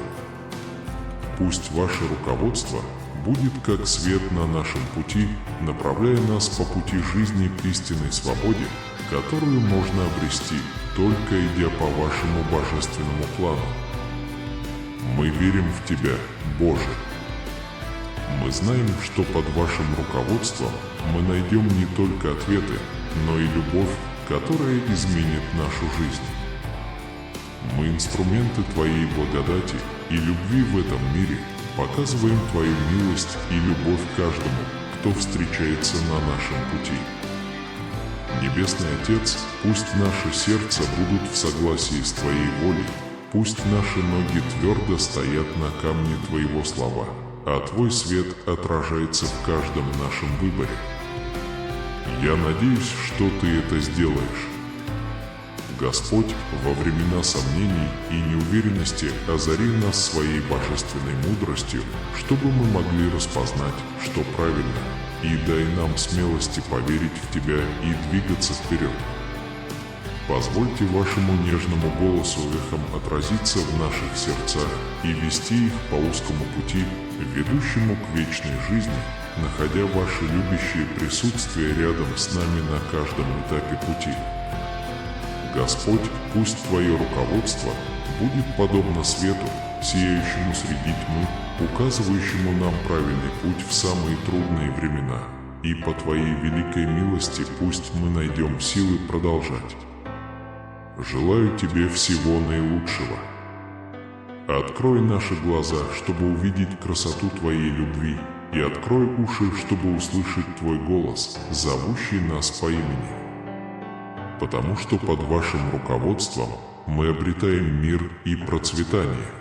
Пусть Ваше руководство будет как свет на нашем пути, направляя нас по пути жизни к истинной свободе, которую можно обрести, только идя по Вашему божественному плану. Мы верим в Тебя, Боже. Мы знаем, что под Вашим руководством мы найдем не только ответы, но и любовь, которая изменит нашу жизнь. Мы инструменты Твоей благодати и любви в этом мире, показываем Твою милость и любовь каждому, кто встречается на нашем пути. Небесный Отец, пусть наши сердца будут в согласии с Твоей волей, пусть наши ноги твердо стоят на камне Твоего слова, а Твой свет отражается в каждом нашем выборе. Я надеюсь, что Ты это сделаешь. Господь, во времена сомнений и неуверенности озари нас своей божественной мудростью, чтобы мы могли распознать, что правильно, и дай нам смелости поверить в Тебя и двигаться вперед. Позвольте Вашему нежному голосу эхом отразиться в наших сердцах и вести их по узкому пути, ведущему к вечной жизни, находя Ваше любящее присутствие рядом с нами на каждом этапе пути. Господь, пусть Твое руководство будет подобно свету, сияющему среди тьмы, указывающему нам правильный путь в самые трудные времена, и по Твоей великой милости пусть мы найдем силы продолжать. Желаю Тебе всего наилучшего. Открой наши глаза, чтобы увидеть красоту Твоей любви, и открой уши, чтобы услышать Твой голос, зовущий нас по имени. Потому что под Вашим руководством мы обретаем мир и процветание.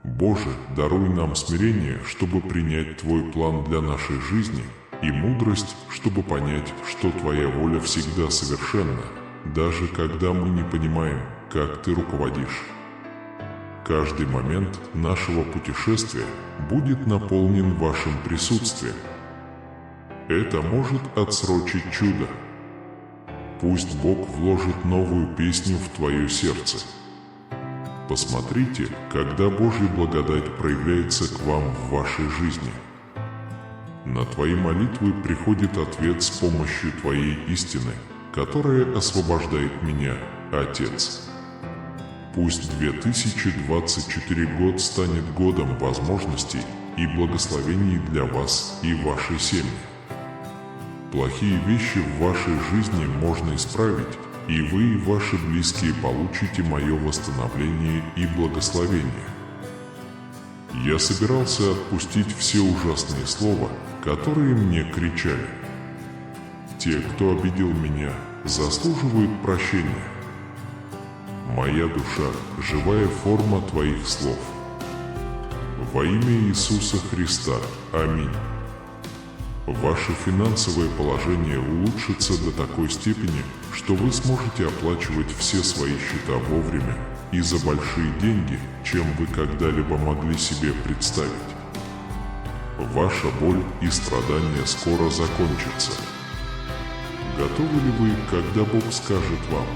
Боже, даруй нам смирение, чтобы принять Твой план для нашей жизни, и мудрость, чтобы понять, что Твоя воля всегда совершенна, даже когда мы не понимаем, как Ты руководишь. Каждый момент нашего путешествия будет наполнен Вашим присутствием. Это может отсрочить чудо. Пусть Бог вложит новую песню в твое сердце. Посмотрите, когда Божья благодать проявляется к вам в вашей жизни. На твои молитвы приходит ответ с помощью Твоей истины, которая освобождает меня, Отец. Пусть 2024 год станет годом возможностей и благословений для вас и вашей семьи. Плохие вещи в вашей жизни можно исправить, и вы и ваши близкие получите мое восстановление и благословение. Я собирался отпустить все ужасные слова, которые мне кричали. Те, кто обидел меня, заслуживают прощения. Моя душа – живая форма Твоих слов. Во имя Иисуса Христа. Аминь. Ваше финансовое положение улучшится до такой степени, что вы сможете оплачивать все свои счета вовремя и за большие деньги, чем вы когда-либо могли себе представить. Ваша боль и страдания скоро закончатся. Готовы ли вы, когда Бог скажет вам: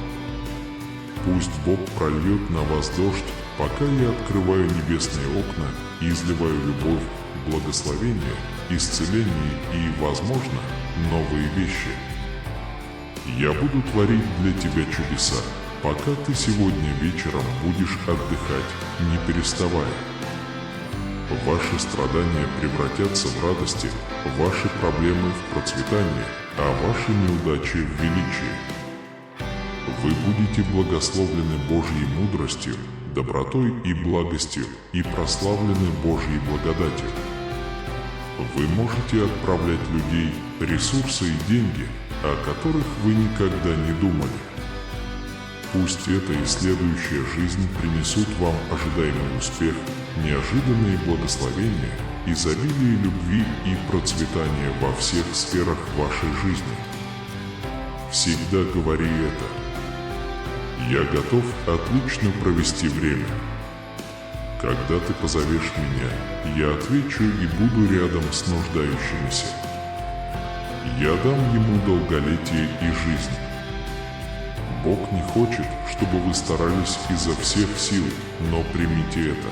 «Пусть Бог прольет на вас дождь, пока я открываю небесные окна и изливаю любовь, благословение, исцеление и, возможно, новые вещи. Я буду творить для тебя чудеса, пока ты сегодня вечером будешь отдыхать, не переставая. Ваши страдания превратятся в радости, ваши проблемы в процветание, а ваши неудачи в величие. Вы будете благословлены Божьей мудростью, добротой и благостью и прославлены Божьей благодатью. Вы можете отправлять людей, ресурсы и деньги, о которых вы никогда не думали. Пусть эта и следующая жизнь принесут вам ожидаемый успех, неожиданные благословения, изобилие любви и процветание во всех сферах вашей жизни. Всегда говори это. Я готов отлично провести время. Когда ты позовешь меня, я отвечу и буду рядом с нуждающимися. Я дам ему долголетие и жизнь. Бог не хочет, чтобы вы старались изо всех сил, но примите это.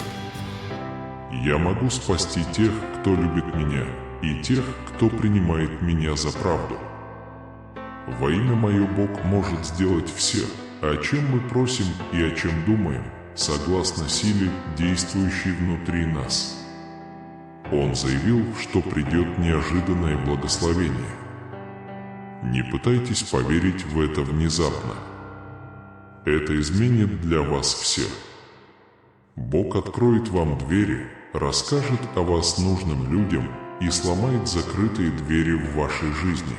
Я могу спасти тех, кто любит меня, и тех, кто принимает меня за правду. Во имя мое Бог может сделать все, о чем мы просим и о чем думаем, согласно силе, действующей внутри нас. Он заявил, что придет неожиданное благословение. Не пытайтесь поверить в это внезапно. Это изменит для вас все. Бог откроет вам двери, расскажет о вас нужным людям и сломает закрытые двери в вашей жизни.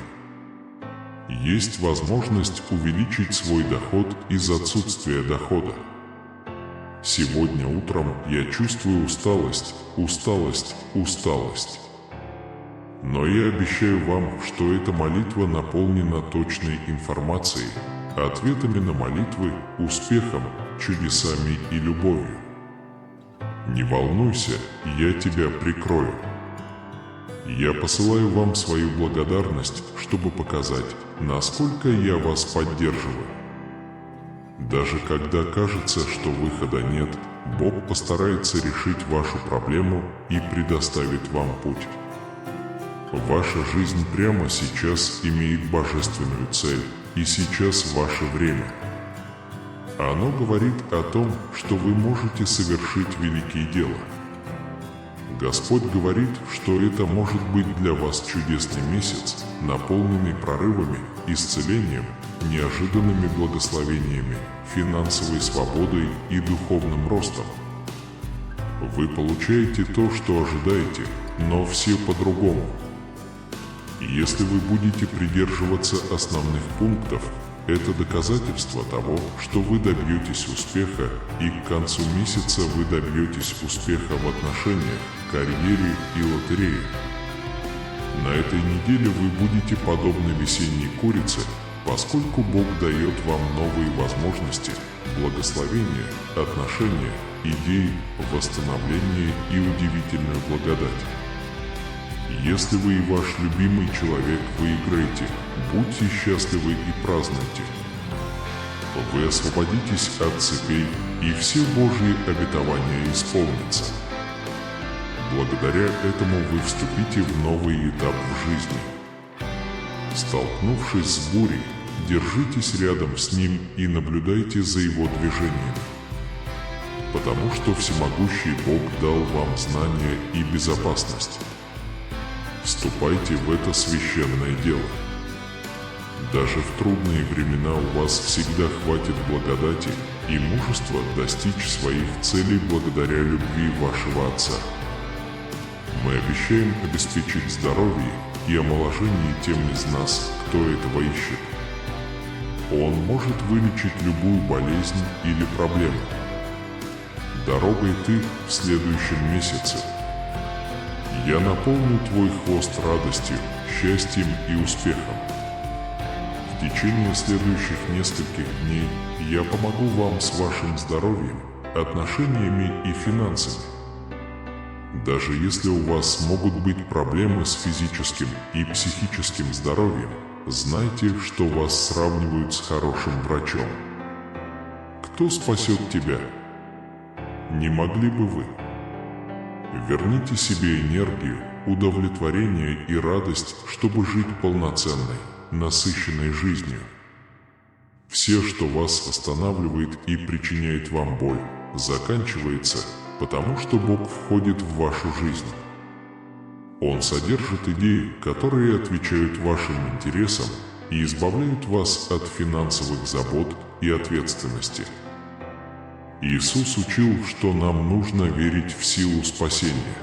Есть возможность увеличить свой доход из отсутствия дохода. Сегодня утром я чувствую усталость. Но я обещаю вам, что эта молитва наполнена точной информацией, ответами на молитвы, успехом, чудесами и любовью. Не волнуйся, я тебя прикрою. Я посылаю вам свою благодарность, чтобы показать, насколько я вас поддерживаю. Даже когда кажется, что выхода нет, Бог постарается решить вашу проблему и предоставит вам путь. Ваша жизнь прямо сейчас имеет божественную цель, и сейчас ваше время. Оно говорит о том, что вы можете совершить великие дела. Господь говорит, что это может быть для вас чудесный месяц, наполненный прорывами, исцелением, неожиданными благословениями, финансовой свободой и духовным ростом. Вы получаете то, что ожидаете, но все по-другому. Если вы будете придерживаться основных пунктов, это доказательство того, что вы добьетесь успеха, и к концу месяца вы добьетесь успеха в отношениях, карьере и лотерее. На этой неделе вы будете подобны весенней курице, поскольку Бог дает вам новые возможности, благословения, отношения, идеи, восстановление и удивительную благодать. Если вы и ваш любимый человек выиграете, будьте счастливы и празднуйте. Вы освободитесь от цепей, и все Божьи обетования исполнятся. Благодаря этому вы вступите в новый этап в жизни. Столкнувшись с бурей, держитесь рядом с ним и наблюдайте за его движениями. Потому что всемогущий Бог дал вам знания и безопасность. Вступайте в это священное дело. Даже в трудные времена у вас всегда хватит благодати и мужества достичь своих целей благодаря любви вашего Отца. Мы обещаем обеспечить здоровье и омоложение тем из нас, кто этого ищет. Он может вылечить любую болезнь или проблему. Дорогой ты в следующем месяце. Я наполню твой хвост радостью, счастьем и успехом. В течение следующих нескольких дней я помогу вам с вашим здоровьем, отношениями и финансами. Даже если у вас могут быть проблемы с физическим и психическим здоровьем, знайте, что вас сравнивают с хорошим врачом. Кто спасет тебя? Не могли бы вы? Верните себе энергию, удовлетворение и радость, чтобы жить полноценной, насыщенной жизнью. Все, что вас останавливает и причиняет вам боль, заканчивается, потому что Бог входит в вашу жизнь. Он содержит идеи, которые отвечают вашим интересам и избавляют вас от финансовых забот и ответственности. Иисус учил, что нам нужно верить в силу спасения.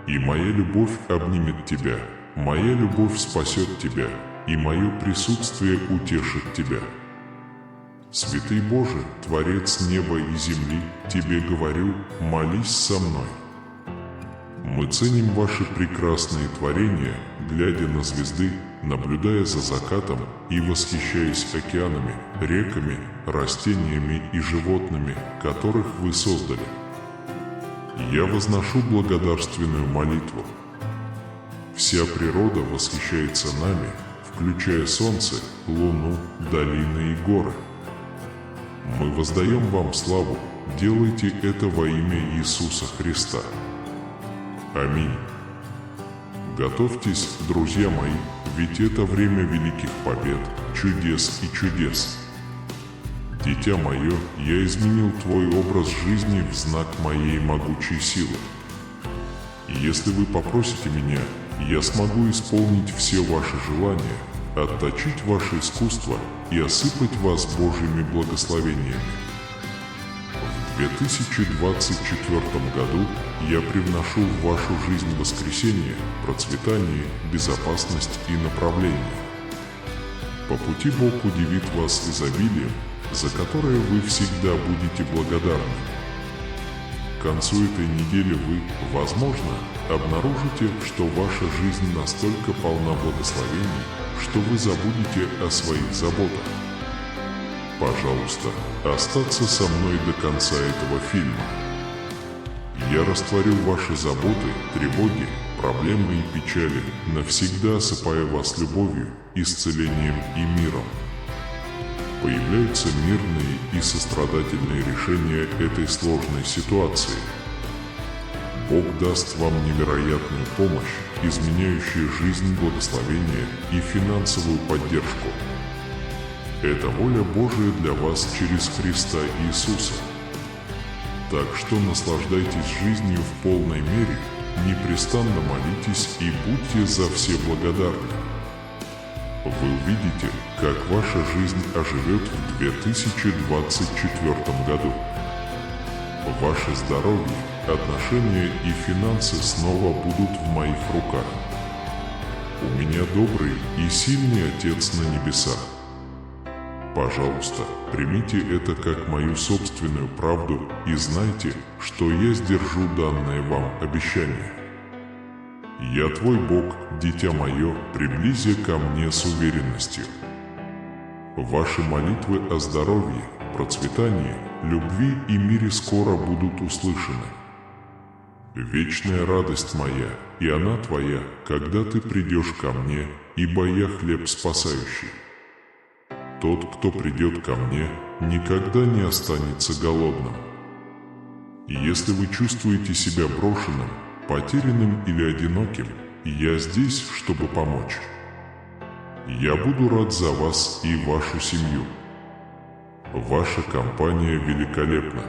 «И моя любовь обнимет тебя, моя любовь спасет тебя, и мое присутствие утешит тебя». Святый Боже, Творец неба и земли, Тебе говорю, молись со мной. Мы ценим ваши прекрасные творения, глядя на звезды, наблюдая за закатом и восхищаясь океанами, реками, растениями и животными, которых вы создали. Я возношу благодарственную молитву. Вся природа восхищается нами, включая солнце, луну, долины и горы. Мы воздаем вам славу, делайте это во имя Иисуса Христа. Аминь. Готовьтесь, друзья мои, ведь это время великих побед, чудес и чудес. Дитя мое, я изменил твой образ жизни в знак моей могучей силы. И если вы попросите меня, я смогу исполнить все ваши желания, отточить ваше искусство и осыпать вас Божьими благословениями. В 2024 году я привношу в вашу жизнь воскресение, процветание, безопасность и направление. По пути Бог удивит вас изобилием, за которое вы всегда будете благодарны. К концу этой недели вы, возможно, обнаружите, что ваша жизнь настолько полна благословений, что вы забудете о своих заботах. Пожалуйста, остаться со мной до конца этого фильма. Я растворю ваши заботы, тревоги, проблемы и печали, навсегда осыпая вас любовью, исцелением и миром. Появляются мирные и сострадательные решения этой сложной ситуации. Бог даст вам невероятную помощь, изменяющую жизнь, благословение и финансовую поддержку. Это воля Божия для вас через Христа Иисуса. Так что наслаждайтесь жизнью в полной мере, непрестанно молитесь и будьте за все благодарны. Вы увидите, как ваша жизнь оживет в 2024 году. Ваше здоровье, отношения и финансы снова будут в моих руках. У меня добрый и сильный Отец на небесах. Пожалуйста, примите это как мою собственную правду и знайте, что я сдержу данное вам обещание. Я твой Бог, дитя мое, приблизи ко мне с уверенностью. Ваши молитвы о здоровье, процветании, любви и мире скоро будут услышаны. Вечная радость моя, и она твоя, когда ты придешь ко мне, ибо я хлеб спасающий. Тот, кто придет ко мне, никогда не останется голодным. И если вы чувствуете себя брошенным, потерянным или одиноким, я здесь, чтобы помочь. Я буду рад за вас и вашу семью. Ваша компания великолепна.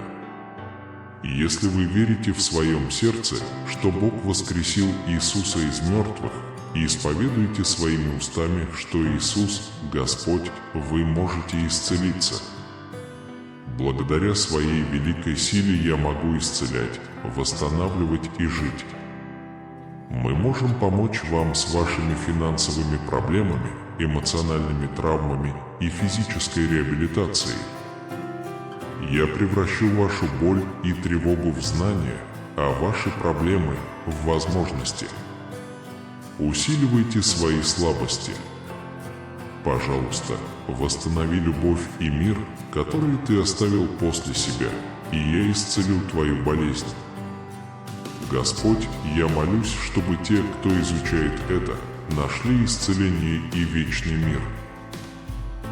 И если вы верите в своем сердце, что Бог воскресил Иисуса из мертвых, и исповедуете своими устами, что Иисус – Господь, вы можете исцелиться. Благодаря своей великой силе я могу исцелять, восстанавливать и жить. Мы можем помочь вам с вашими финансовыми проблемами, эмоциональными травмами и физической реабилитацией. Я превращу вашу боль и тревогу в знания, а ваши проблемы – в возможности. Усиливайте свои слабости. Пожалуйста, восстанови любовь и мир, которые ты оставил после себя, и я исцелю твою болезнь. Господь, я молюсь, чтобы те, кто изучает это, нашли исцеление и вечный мир.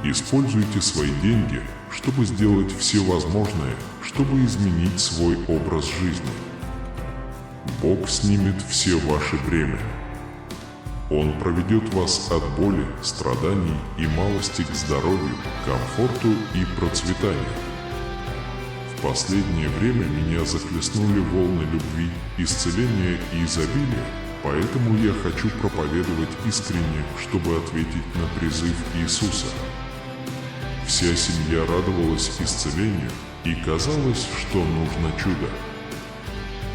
Используйте свои деньги, чтобы сделать все возможное, чтобы изменить свой образ жизни. Бог снимет все ваше бремя. Он проведет вас от боли, страданий и малости к здоровью, комфорту и процветанию. В последнее время меня захлестнули волны любви, исцеления и изобилия, поэтому я хочу проповедовать искренне, чтобы ответить на призыв Иисуса. Вся семья радовалась исцелению, и казалось, что нужно чудо.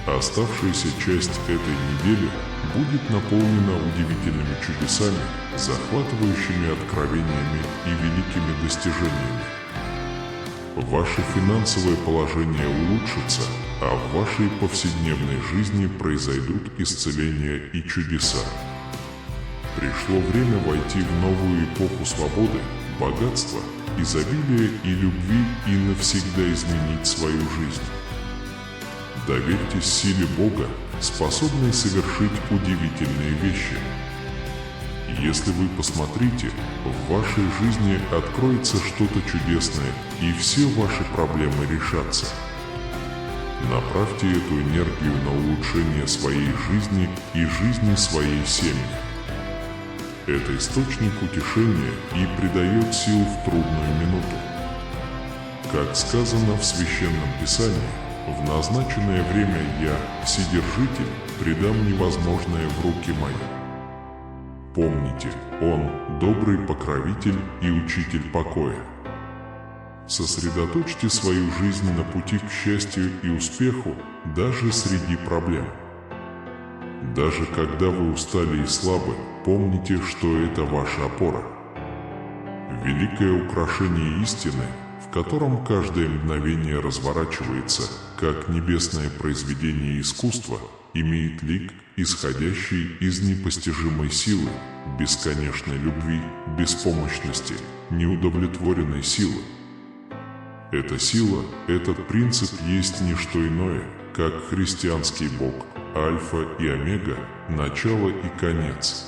Оставшаяся часть этой недели будет наполнена удивительными чудесами, захватывающими откровениями и великими достижениями. Ваше финансовое положение улучшится, а в вашей повседневной жизни произойдут исцеления и чудеса. Пришло время войти в новую эпоху свободы, богатства, изобилия и любви и навсегда изменить свою жизнь. Доверьтесь силе Бога, способной совершить удивительные вещи. Если вы посмотрите, в вашей жизни откроется что-то чудесное, и все ваши проблемы решатся. Направьте эту энергию на улучшение своей жизни и жизни своей семьи. Это источник утешения и придает сил в трудную минуту. Как сказано в Священном Писании, в назначенное время я, Вседержитель, предам невозможное в руки мои. Помните, Он – добрый покровитель и учитель покоя. Сосредоточьте свою жизнь на пути к счастью и успеху, даже среди проблем. Даже когда вы устали и слабы, помните, что это ваша опора. Великое украшение истины, в котором каждое мгновение разворачивается, как небесное произведение искусства, имеет лик, исходящий из непостижимой силы, бесконечной любви, беспомощности, неудовлетворенной силы. Эта сила, этот принцип есть не что иное, как христианский Бог, Альфа и Омега, начало и конец.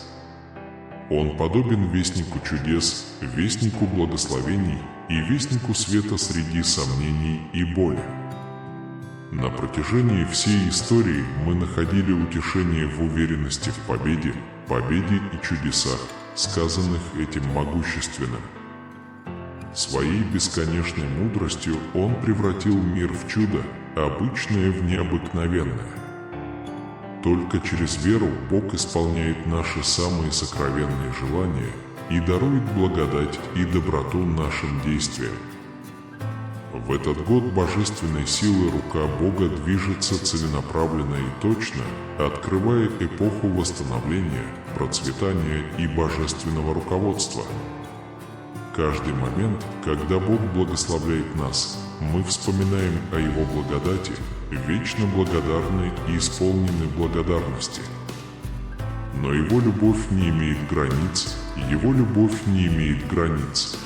Он подобен вестнику чудес, вестнику благословений и вестнику света среди сомнений и боли. На протяжении всей истории мы находили утешение в уверенности в победе и чудесах, сказанных этим могущественным. Своей бесконечной мудростью Он превратил мир в чудо, обычное в необыкновенное. Только через веру Бог исполняет наши самые сокровенные желания и дарует благодать и доброту нашим действиям. В этот год божественной силы рука Бога движется целенаправленно и точно, открывая эпоху восстановления, процветания и божественного руководства. Каждый момент, когда Бог благословляет нас, мы вспоминаем о Его благодати, вечно благодарны и исполнены благодарности. Но Его любовь не имеет границ, Его любовь не имеет границ.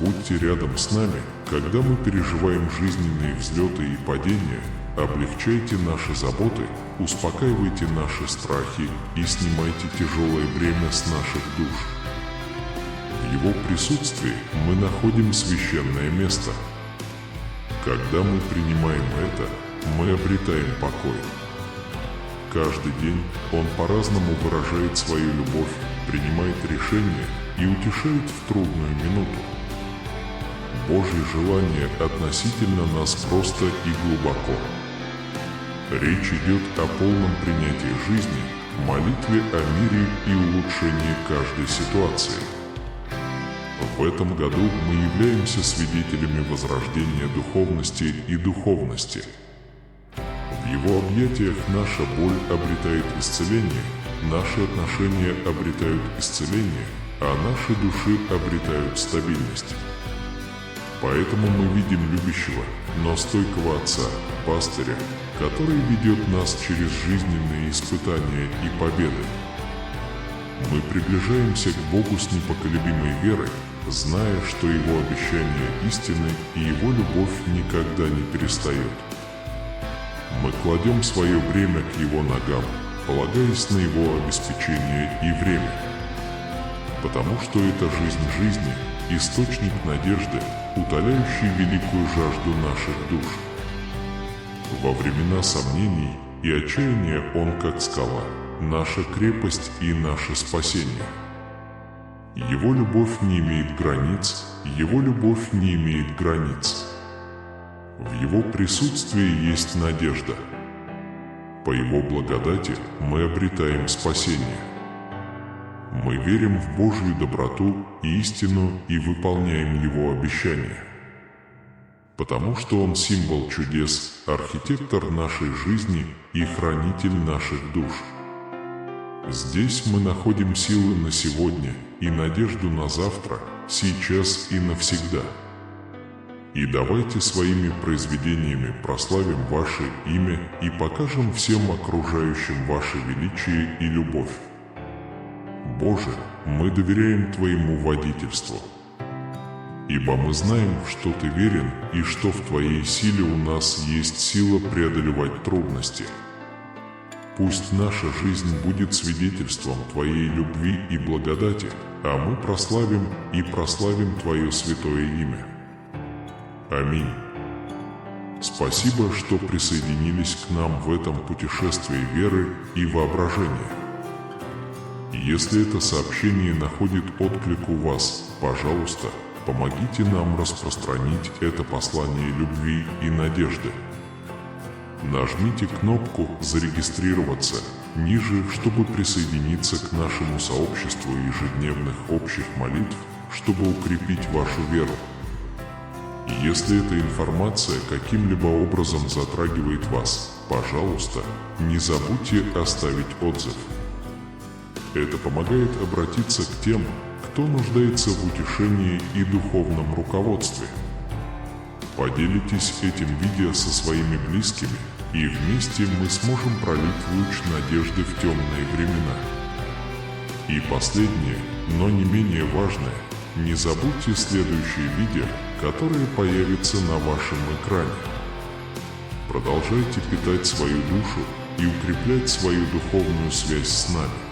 Будьте рядом с нами, когда мы переживаем жизненные взлеты и падения, облегчайте наши заботы, успокаивайте наши страхи и снимайте тяжелое бремя с наших душ. В Его присутствии мы находим священное место. Когда мы принимаем это, мы обретаем покой. Каждый день Он по-разному выражает свою любовь, принимает решения и утешает в трудную минуту. Божье желание относительно нас просто и глубоко. Речь идет о полном принятии жизни, молитве о мире и улучшении каждой ситуации. В этом году мы являемся свидетелями возрождения духовности и духовности. В Его объятиях наша боль обретает исцеление, наши отношения обретают исцеление, а наши души обретают стабильность. Поэтому мы видим любящего, но стойкого Отца, пастыря, который ведет нас через жизненные испытания и победы. Мы приближаемся к Богу с непоколебимой верой, зная, что Его обещания истинны и Его любовь никогда не перестает. Мы кладем свое бремя к Его ногам, полагаясь на Его обеспечение и время. Потому что это жизнь жизни, источник надежды, утоляющий великую жажду наших душ. Во времена сомнений и отчаяния Он как скала, наша крепость и наше спасение. Его любовь не имеет границ, Его любовь не имеет границ. В Его присутствии есть надежда. По Его благодати мы обретаем спасение. Мы верим в Божью доброту и истину и выполняем Его обещания. Потому что Он символ чудес, архитектор нашей жизни и хранитель наших душ. Здесь мы находим силы на сегодня и надежду на завтра, сейчас и навсегда. И давайте своими произведениями прославим Ваше имя и покажем всем окружающим Ваше величие и любовь. Боже, мы доверяем Твоему водительству. Ибо мы знаем, что Ты верен и что в Твоей силе у нас есть сила преодолевать трудности. Пусть наша жизнь будет свидетельством Твоей любви и благодати, а мы прославим Твое святое имя. Аминь. Спасибо, что присоединились к нам в этом путешествии веры и воображения. Если это сообщение находит отклик у вас, пожалуйста, помогите нам распространить это послание любви и надежды. Нажмите кнопку «Зарегистрироваться» ниже, чтобы присоединиться к нашему сообществу ежедневных общих молитв, чтобы укрепить вашу веру. Если эта информация каким-либо образом затрагивает вас, пожалуйста, не забудьте оставить отзыв. Это помогает обратиться к тем, кто нуждается в утешении и духовном руководстве. Поделитесь этим видео со своими близкими, и вместе мы сможем пролить луч надежды в темные времена. И последнее, но не менее важное, не забудьте следующее видео, которое появится на вашем экране. Продолжайте питать свою душу и укреплять свою духовную связь с нами.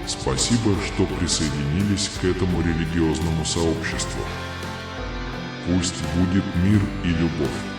Спасибо, что присоединились к этому религиозному сообществу. Пусть будет мир и любовь.